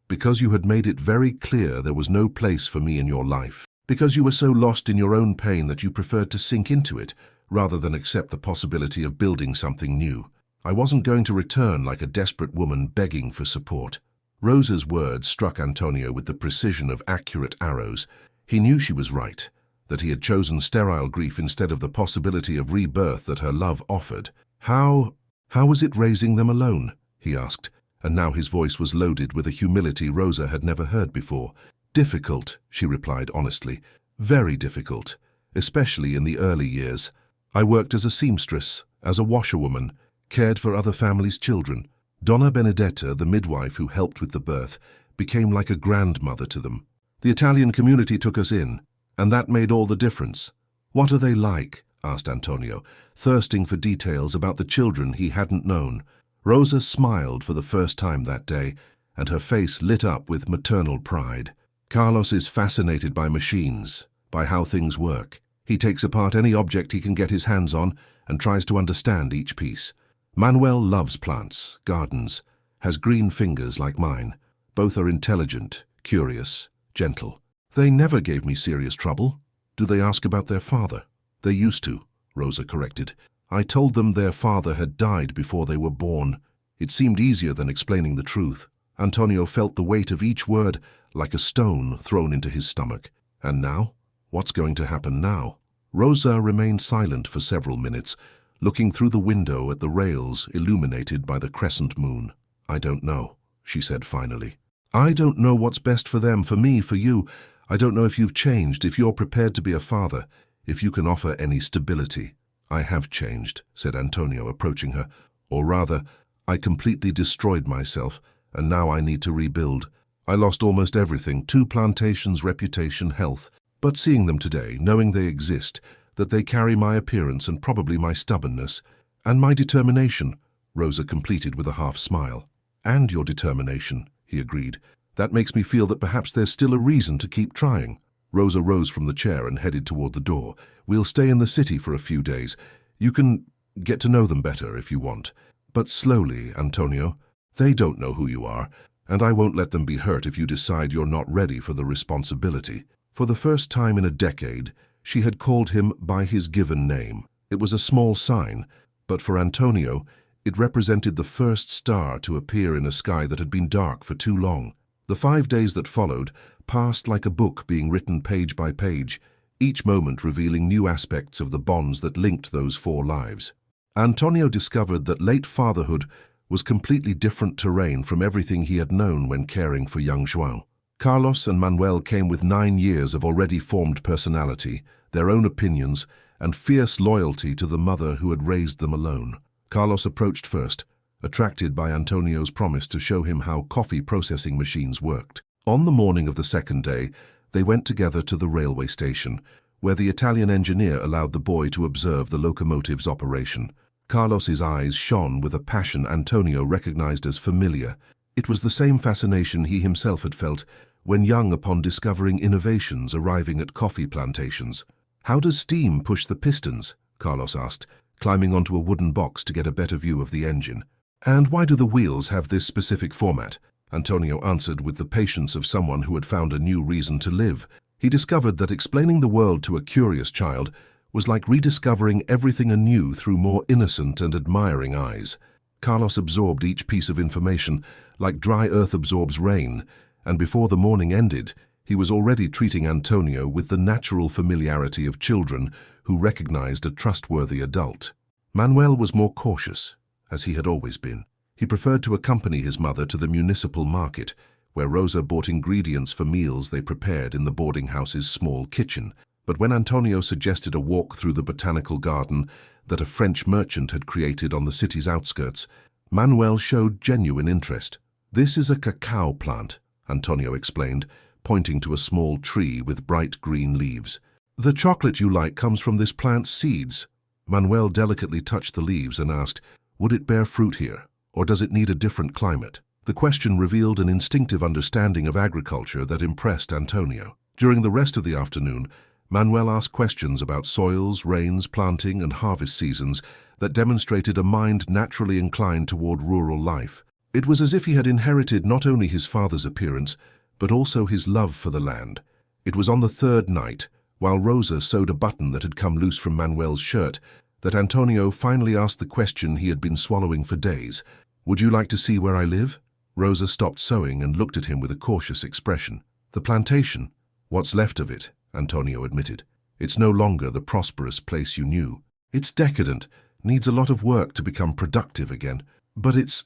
Because you had made it very clear there was no place for me in your life. Because you were so lost in your own pain that you preferred to sink into it, rather than accept the possibility of building something new. I wasn't going to return like a desperate woman begging for support. Rosa's words struck Antonio with the precision of accurate arrows. He knew she was right, that he had chosen sterile grief instead of the possibility of rebirth that her love offered. How was it raising them alone? He asked, and now his voice was loaded with a humility Rosa had never heard before. Difficult, she replied honestly. Very difficult, especially in the early years. I worked as a seamstress, as a washerwoman, cared for other families' children. Donna Benedetta, the midwife who helped with the birth, became like a grandmother to them. The Italian community took us in, and that made all the difference. What are they like? Asked Antonio, thirsting for details about the children he hadn't known. Rosa smiled for the first time that day, and her face lit up with maternal pride. Carlos is fascinated by machines, by how things work. He takes apart any object he can get his hands on and tries to understand each piece. Manuel loves plants, gardens, has green fingers like mine. Both are intelligent, curious, gentle. They never gave me serious trouble. Do they ask about their father? They used to, Rosa corrected. I told them their father had died before they were born. It seemed easier than explaining the truth. Antonio felt the weight of each word like a stone thrown into his stomach. And now? What's going to happen now? Rosa remained silent for several minutes, looking through the window at the rails illuminated by the crescent moon. I don't know, she said finally. I don't know what's best for them, for me, for you. I don't know if you've changed, if you're prepared to be a father, if you can offer any stability. I have changed, said Antonio, approaching her. Or rather, I completely destroyed myself, and now I need to rebuild. I lost almost everything, 2 plantations, reputation, health. But seeing them today, knowing they exist, that they carry my appearance and probably my stubbornness, and my determination, Rosa completed with a half smile. And your determination, he agreed. That makes me feel that perhaps there's still a reason to keep trying. Rosa rose from the chair and headed toward the door. We'll stay in the city for a few days. You can get to know them better if you want. But slowly, Antonio. They don't know who you are, and I won't let them be hurt if you decide you're not ready for the responsibility. For the first time in a decade, she had called him by his given name. It was a small sign, but for Antonio, it represented the first star to appear in a sky that had been dark for too long. The 5 days that followed passed like a book being written page by page, each moment revealing new aspects of the bonds that linked those 4 lives. Antonio discovered that late fatherhood was completely different terrain from everything he had known when caring for young João. Carlos and Manuel came with 9 years of already formed personality, their own opinions, and fierce loyalty to the mother who had raised them alone. Carlos approached first, attracted by Antonio's promise to show him how coffee processing machines worked. On the morning of the 2nd day, they went together to the railway station, where the Italian engineer allowed the boy to observe the locomotive's operation. Carlos's eyes shone with a passion Antonio recognized as familiar. It was the same fascination he himself had felt when young upon discovering innovations arriving at coffee plantations. How does steam push the pistons? Carlos asked, climbing onto a wooden box to get a better view of the engine. And why do the wheels have this specific format? Antonio answered with the patience of someone who had found a new reason to live. He discovered that explaining the world to a curious child was like rediscovering everything anew through more innocent and admiring eyes. Carlos absorbed each piece of information like dry earth absorbs rain, and before the morning ended, he was already treating Antonio with the natural familiarity of children who recognized a trustworthy adult. Manuel was more cautious, as he had always been. He preferred to accompany his mother to the municipal market, where Rosa bought ingredients for meals they prepared in the boarding house's small kitchen. But when Antonio suggested a walk through the botanical garden that a French merchant had created on the city's outskirts, Manuel showed genuine interest. This is a cacao plant, Antonio explained, pointing to a small tree with bright green leaves. The chocolate you like comes from this plant's seeds. Manuel delicately touched the leaves and asked, would it bear fruit here, or does it need a different climate? The question revealed an instinctive understanding of agriculture that impressed Antonio. During the rest of the afternoon, Manuel asked questions about soils, rains, planting, and harvest seasons that demonstrated a mind naturally inclined toward rural life. It was as if he had inherited not only his father's appearance, but also his love for the land. It was on the 3rd night, while Rosa sewed a button that had come loose from Manuel's shirt, that Antonio finally asked the question he had been swallowing for days. Would you like to see where I live? Rosa stopped sewing and looked at him with a cautious expression. The plantation, what's left of it, Antonio admitted. It's no longer the prosperous place you knew. It's decadent, needs a lot of work to become productive again. But it's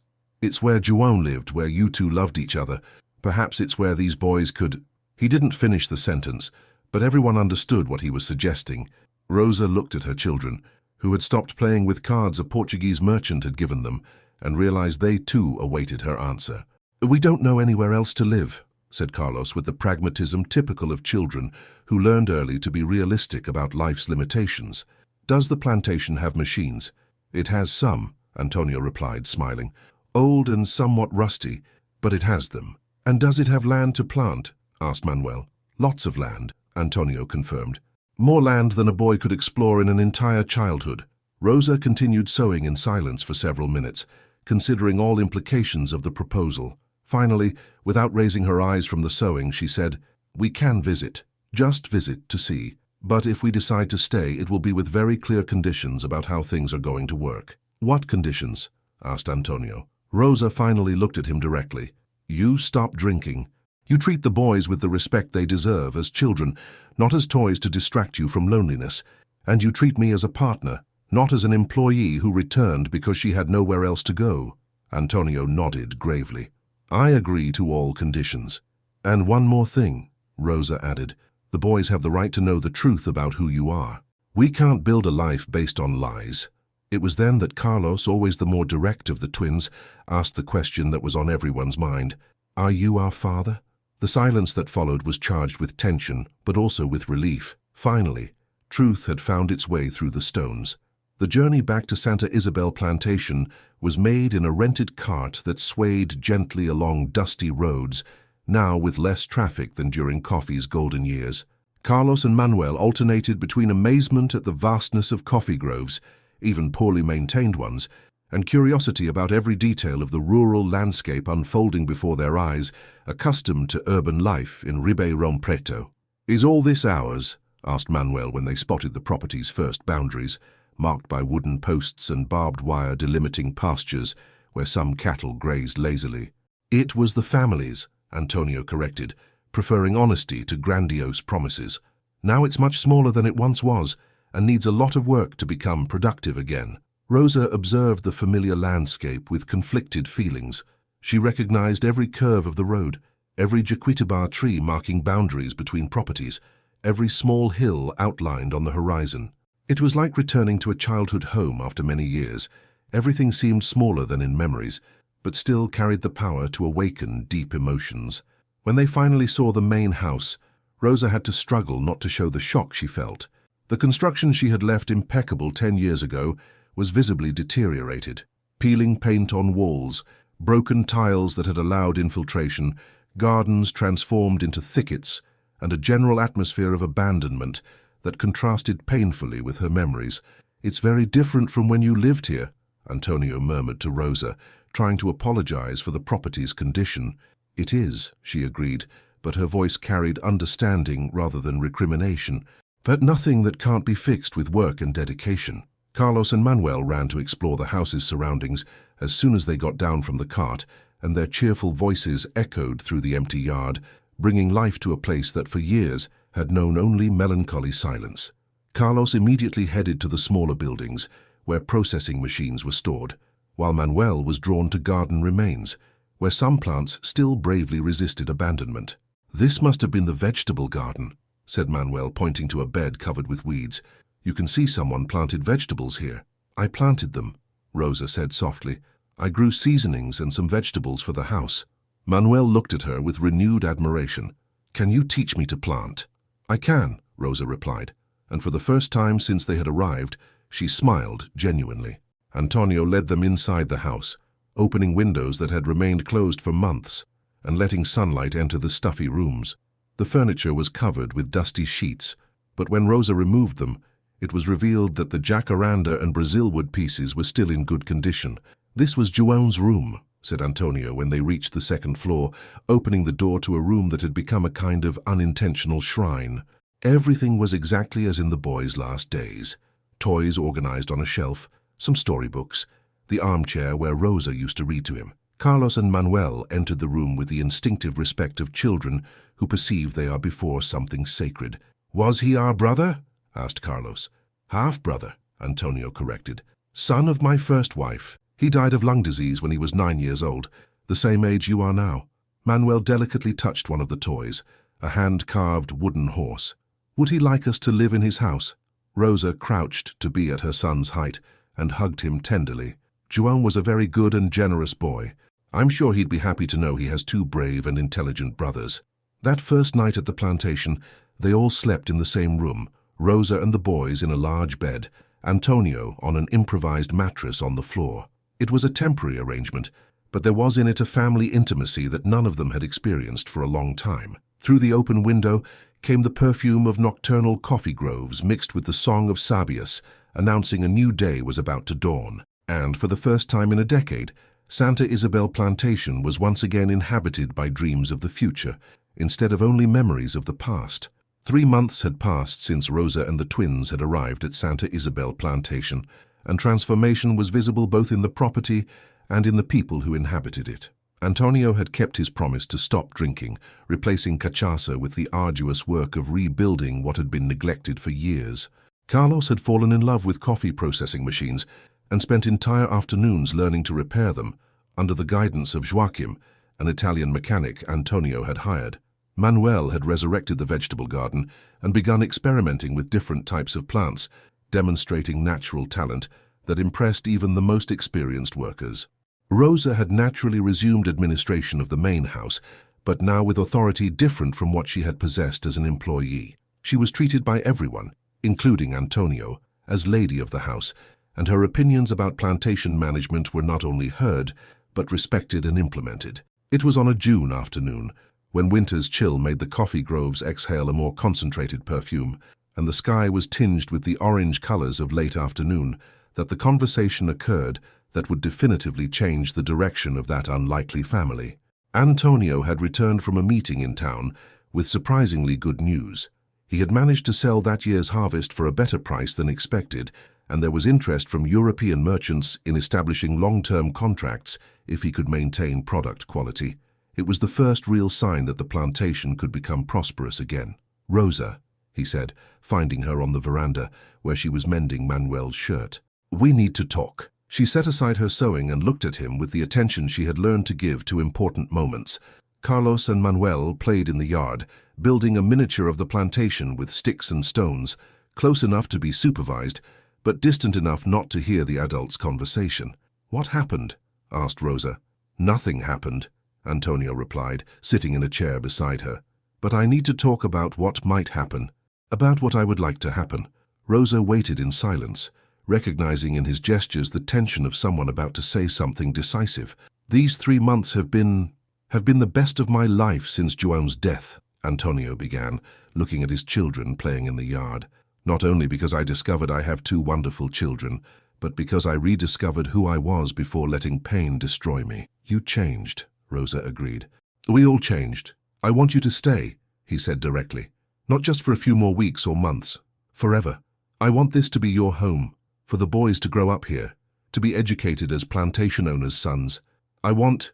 where João lived, where you two loved each other. Perhaps it's where these boys could... He didn't finish the sentence, but everyone understood what he was suggesting. Rosa looked at her children, who had stopped playing with cards a Portuguese merchant had given them, and realized they too awaited her answer. We don't know anywhere else to live, said Carlos with the pragmatism typical of children who learned early to be realistic about life's limitations. Does the plantation have machines? It has some, Antonio replied, smiling. Old and somewhat rusty, but it has them. And does it have land to plant? Asked Manuel. Lots of land, Antonio confirmed. More land than a boy could explore in an entire childhood. Rosa continued sewing in silence for several minutes, considering all implications of the proposal. Finally, without raising her eyes from the sewing, she said, "We can visit. Just visit to see. But if we decide to stay, it will be with very clear conditions about how things are going to work." "What conditions?" asked Antonio. Rosa finally looked at him directly. "You stop drinking. You treat the boys with the respect they deserve as children, not as toys to distract you from loneliness. And you treat me as a partner, not as an employee who returned because she had nowhere else to go." Antonio nodded gravely. "I agree to all conditions. And one more thing," Rosa added. "The boys have the right to know the truth about who you are. We can't build a life based on lies." It was then that Carlos, always the more direct of the twins, asked the question that was on everyone's mind. "Are you our father?" The silence that followed was charged with tension, but also with relief. Finally, truth had found its way through the stones. The journey back to Santa Isabel plantation was made in a rented cart that swayed gently along dusty roads, now with less traffic than during coffee's golden years. Carlos and Manuel alternated between amazement at the vastness of coffee groves, even poorly maintained ones, and curiosity about every detail of the rural landscape unfolding before their eyes, accustomed to urban life in Ribeirão Preto. "Is all this ours?" asked Manuel when they spotted the property's first boundaries, marked by wooden posts and barbed wire delimiting pastures where some cattle grazed lazily. "It was the family's," Antonio corrected, preferring honesty to grandiose promises. "Now it's much smaller than it once was, and needs a lot of work to become productive again." Rosa observed the familiar landscape with conflicted feelings. She recognized every curve of the road, every jacuitibá tree marking boundaries between properties, every small hill outlined on the horizon. It was like returning to a childhood home after many years. Everything seemed smaller than in memories, but still carried the power to awaken deep emotions. When they finally saw the main house, Rosa had to struggle not to show the shock she felt. The construction she had left impeccable 10 years ago was visibly deteriorated. Peeling paint on walls, broken tiles that had allowed infiltration, gardens transformed into thickets, and a general atmosphere of abandonment that contrasted painfully with her memories. "It's very different from when you lived here," Antonio murmured to Rosa, trying to apologize for the property's condition. "It is," she agreed, but her voice carried understanding rather than recrimination. "But nothing that can't be fixed with work and dedication." Carlos and Manuel ran to explore the house's surroundings as soon as they got down from the cart, and their cheerful voices echoed through the empty yard, bringing life to a place that for years had known only melancholy silence. Carlos immediately headed to the smaller buildings, where processing machines were stored, while Manuel was drawn to garden remains, where some plants still bravely resisted abandonment. "This must have been the vegetable garden," said Manuel, pointing to a bed covered with weeds. "You can see someone planted vegetables here." "I planted them," Rosa said softly. "I grew seasonings and some vegetables for the house." Manuel looked at her with renewed admiration. "Can you teach me to plant?" "I can," Rosa replied, and for the first time since they had arrived, she smiled genuinely. Antonio led them inside the house, opening windows that had remained closed for months and letting sunlight enter the stuffy rooms. The furniture was covered with dusty sheets, but when Rosa removed them, it was revealed that the jacaranda and Brazilwood pieces were still in good condition. "This was João's room," said Antonio when they reached the second floor, opening the door to a room that had become a kind of unintentional shrine. Everything was exactly as in the boys' last days. Toys organized on a shelf, some storybooks, the armchair where Rosa used to read to him. Carlos and Manuel entered the room with the instinctive respect of children who perceive they are before something sacred. "Was he our brother?" asked Carlos. "Half-brother," Antonio corrected. "Son of my first wife. He died of lung disease when he was 9 years old, the same age you are now." Manuel delicately touched one of the toys, a hand-carved wooden horse. "Would he like us to live in his house?" Rosa crouched to be at her son's height and hugged him tenderly. "João was a very good and generous boy. I'm sure he'd be happy to know he has 2 brave and intelligent brothers." That first night at the plantation, they all slept in the same room, Rosa and the boys in a large bed, Antonio on an improvised mattress on the floor. It was a temporary arrangement, but there was in it a family intimacy that none of them had experienced for a long time. Through the open window came the perfume of nocturnal coffee groves mixed with the song of sabias, announcing a new day was about to dawn. And for the first time in a decade, Santa Isabel Plantation was once again inhabited by dreams of the future, instead of only memories of the past. 3 months had passed since Rosa and the twins had arrived at Santa Isabel Plantation, and transformation was visible both in the property and in the people who inhabited it. Antonio had kept his promise to stop drinking, replacing cachaça with the arduous work of rebuilding what had been neglected for years. Carlos had fallen in love with coffee processing machines and spent entire afternoons learning to repair them, under the guidance of Joaquim, an Italian mechanic Antonio had hired. Manuel had resurrected the vegetable garden and begun experimenting with different types of plants, demonstrating natural talent that impressed even the most experienced workers. Rosa had naturally resumed administration of the main house, but now with authority different from what she had possessed as an employee. She was treated by everyone, including Antonio, as lady of the house, and her opinions about plantation management were not only heard, but respected and implemented. It was on a June afternoon, when winter's chill made the coffee groves exhale a more concentrated perfume, and the sky was tinged with the orange colors of late afternoon, that the conversation occurred that would definitively change the direction of that unlikely family. Antonio had returned from a meeting in town with surprisingly good news. He had managed to sell that year's harvest for a better price than expected, and there was interest from European merchants in establishing long-term contracts if he could maintain product quality. It was the first real sign that the plantation could become prosperous again. "Rosa," he said, finding her on the veranda where she was mending Manuel's shirt. "We need to talk." She set aside her sewing and looked at him with the attention she had learned to give to important moments. Carlos and Manuel played in the yard, building a miniature of the plantation with sticks and stones, close enough to be supervised, but distant enough not to hear the adults' conversation. "What happened?" asked Rosa. "Nothing happened," Antonio replied, sitting in a chair beside her. "But I need to talk about what might happen, about what I would like to happen." Rosa waited in silence, recognizing in his gestures the tension of someone about to say something decisive. "These 3 months have been the best of my life since João's death," Antonio began, looking at his children playing in the yard. "Not only because I discovered I have 2 wonderful children, but because I rediscovered who I was before letting pain destroy me." "You changed," Rosa agreed. "We all changed. I want you to stay," he said directly. "Not just for a few more weeks or months. Forever. I want this to be your home, for the boys to grow up here, to be educated as plantation owners' sons. I want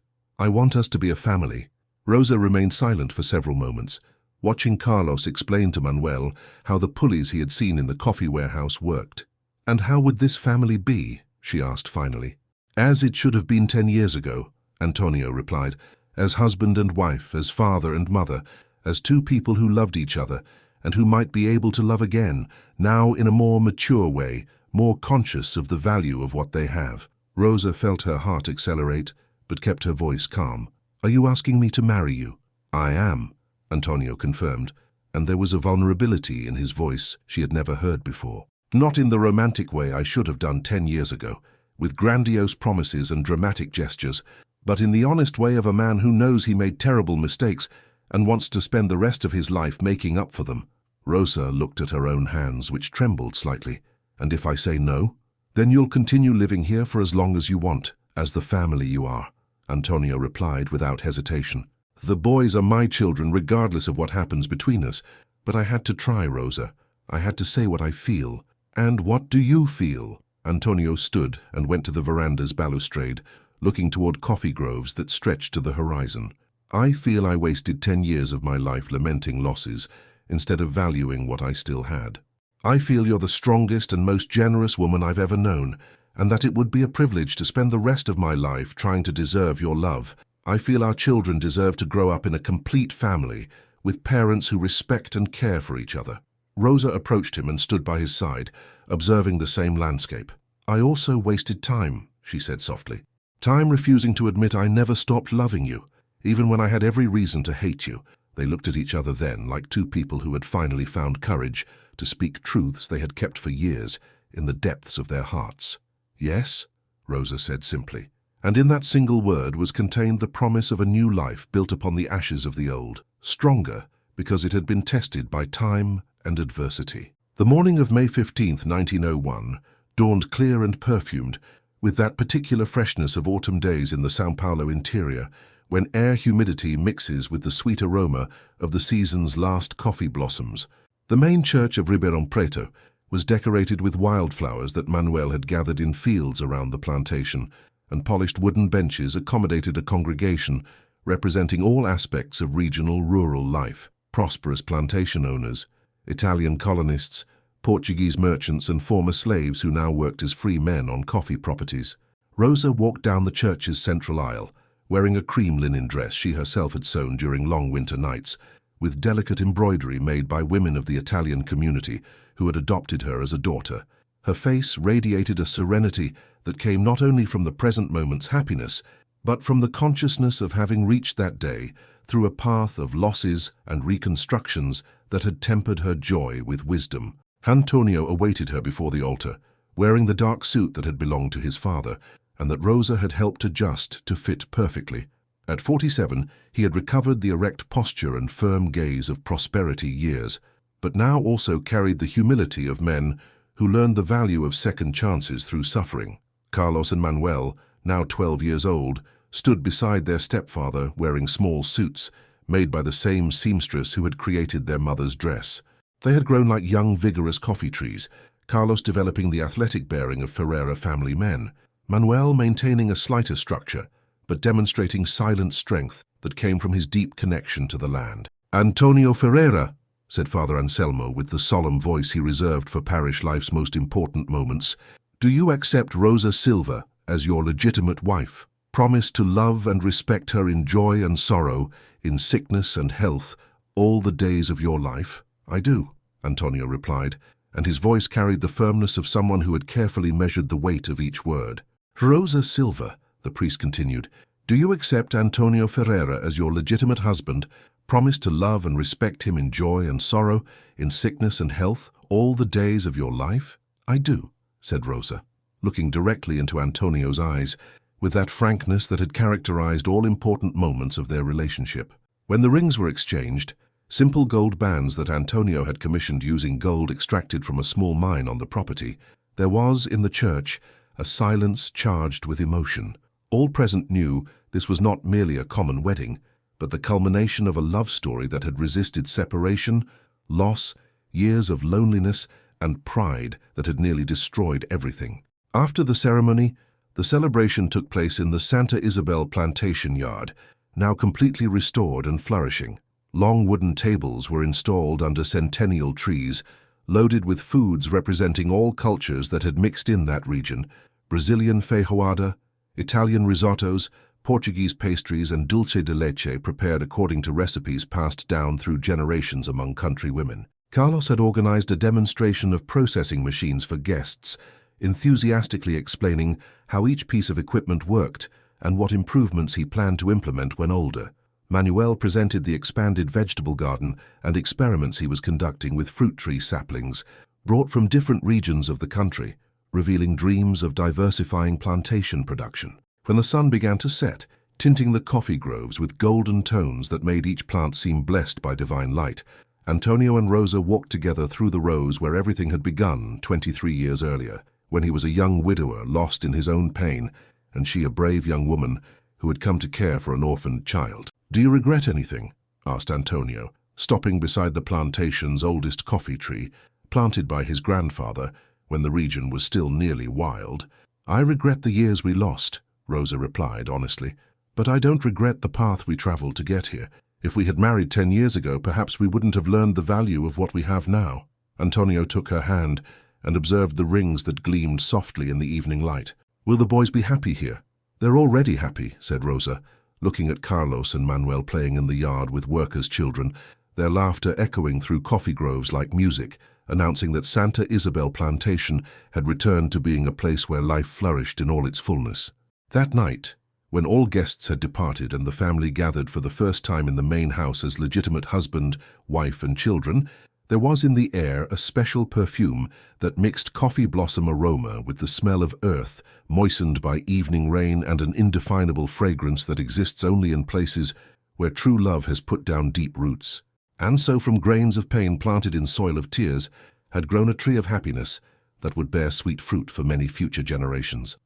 us to be a family." Rosa remained silent for several moments, watching Carlos explain to Manuel how the pulleys he had seen in the coffee warehouse worked. "And how would this family be?" she asked finally. "As it should have been 10 years ago," Antonio replied, "as husband and wife, as father and mother, as 2 people who loved each other, and who might be able to love again, now in a more mature way, more conscious of the value of what they have." Rosa felt her heart accelerate, but kept her voice calm. "Are you asking me to marry you?" "I am," Antonio confirmed, and there was a vulnerability in his voice she had never heard before. "Not in the romantic way I should have done 10 years ago, with grandiose promises and dramatic gestures, but in the honest way of a man who knows he made terrible mistakes and wants to spend the rest of his life making up for them." Rosa looked at her own hands, which trembled slightly. "And if I say no? Then you'll continue living here for as long as you want, as the family you are," Antonio replied without hesitation. "The boys are my children regardless of what happens between us, but I had to try, Rosa. I had to say what I feel." "And what do you feel?" Antonio stood and went to the veranda's balustrade, looking toward coffee groves that stretched to the horizon. "I feel I wasted 10 years of my life lamenting losses, instead of valuing what I still had. I feel you're the strongest and most generous woman I've ever known, and that it would be a privilege to spend the rest of my life trying to deserve your love. I feel our children deserve to grow up in a complete family, with parents who respect and care for each other." Rosa approached him and stood by his side, observing the same landscape. "I also wasted time," she said softly. "Time refusing to admit I never stopped loving you, even when I had every reason to hate you." They looked at each other then, like 2 people who had finally found courage to speak truths they had kept for years in the depths of their hearts. "Yes," Rosa said simply, and in that single word was contained the promise of a new life built upon the ashes of the old, stronger because it had been tested by time and adversity. The morning of May 15th, 1901, dawned clear and perfumed, with that particular freshness of autumn days in the São Paulo interior, when air humidity mixes with the sweet aroma of the season's last coffee blossoms. The main church of Ribeirão Preto was decorated with wildflowers that Manuel had gathered in fields around the plantation, and polished wooden benches accommodated a congregation representing all aspects of regional rural life: prosperous plantation owners, Italian colonists, Portuguese merchants and former slaves who now worked as free men on coffee properties. Rosa walked down the church's central aisle, wearing a cream linen dress she herself had sewn during long winter nights, with delicate embroidery made by women of the Italian community who had adopted her as a daughter. Her face radiated a serenity that came not only from the present moment's happiness, but from the consciousness of having reached that day through a path of losses and reconstructions that had tempered her joy with wisdom. Antonio awaited her before the altar, wearing the dark suit that had belonged to his father, and that Rosa had helped adjust to fit perfectly. At 47, he had recovered the erect posture and firm gaze of prosperity years, but now also carried the humility of men who learned the value of second chances through suffering. Carlos and Manuel, now 12 years old, stood beside their stepfather wearing small suits, made by the same seamstress who had created their mother's dress. They had grown like young, vigorous coffee trees, Carlos developing the athletic bearing of Ferreira family men, Manuel maintaining a slighter structure, but demonstrating silent strength that came from his deep connection to the land. "Antonio Ferreira," said Father Anselmo with the solemn voice he reserved for parish life's most important moments, "do you accept Rosa Silva as your legitimate wife? Promise to love and respect her in joy and sorrow, in sickness and health, all the days of your life?" "I do," Antonio replied, and his voice carried the firmness of someone who had carefully measured the weight of each word. "Rosa Silva," the priest continued, "do you accept Antonio Ferreira as your legitimate husband, promise to love and respect him in joy and sorrow, in sickness and health, all the days of your life?" "I do," said Rosa, looking directly into Antonio's eyes, with that frankness that had characterized all important moments of their relationship. When the rings were exchanged, simple gold bands that Antonio had commissioned using gold extracted from a small mine on the property, there was, in the church, a silence charged with emotion. All present knew this was not merely a common wedding, but the culmination of a love story that had resisted separation, loss, years of loneliness, and pride that had nearly destroyed everything. After the ceremony, the celebration took place in the Santa Isabel plantation yard, now completely restored and flourishing. Long wooden tables were installed under centennial trees, loaded with foods representing all cultures that had mixed in that region: Brazilian feijoada, Italian risottos, Portuguese pastries, and dulce de leche prepared according to recipes passed down through generations among country women. Carlos had organized a demonstration of processing machines for guests, enthusiastically explaining how each piece of equipment worked and what improvements he planned to implement when older. Manuel presented the expanded vegetable garden and experiments he was conducting with fruit tree saplings, brought from different regions of the country, revealing dreams of diversifying plantation production. When the sun began to set, tinting the coffee groves with golden tones that made each plant seem blessed by divine light, Antonio and Rosa walked together through the rows where everything had begun 23 years earlier, when he was a young widower lost in his own pain, and she a brave young woman who had come to care for an orphaned child. "Do you regret anything?" asked Antonio, stopping beside the plantation's oldest coffee tree, planted by his grandfather when the region was still nearly wild. "I regret the years we lost," Rosa replied honestly, "but I don't regret the path we traveled to get here. If we had married 10 years ago, perhaps we wouldn't have learned the value of what we have now." Antonio took her hand and observed the rings that gleamed softly in the evening light. "Will the boys be happy here?" "They're already happy," said Rosa, looking at Carlos and Manuel playing in the yard with workers' children, their laughter echoing through coffee groves like music, announcing that Santa Isabel Plantation had returned to being a place where life flourished in all its fullness. That night, when all guests had departed and the family gathered for the first time in the main house as legitimate husband, wife, and children, there was in the air a special perfume that mixed coffee blossom aroma with the smell of earth, moistened by evening rain, and an indefinable fragrance that exists only in places where true love has put down deep roots. And so from grains of pain planted in soil of tears, had grown a tree of happiness that would bear sweet fruit for many future generations.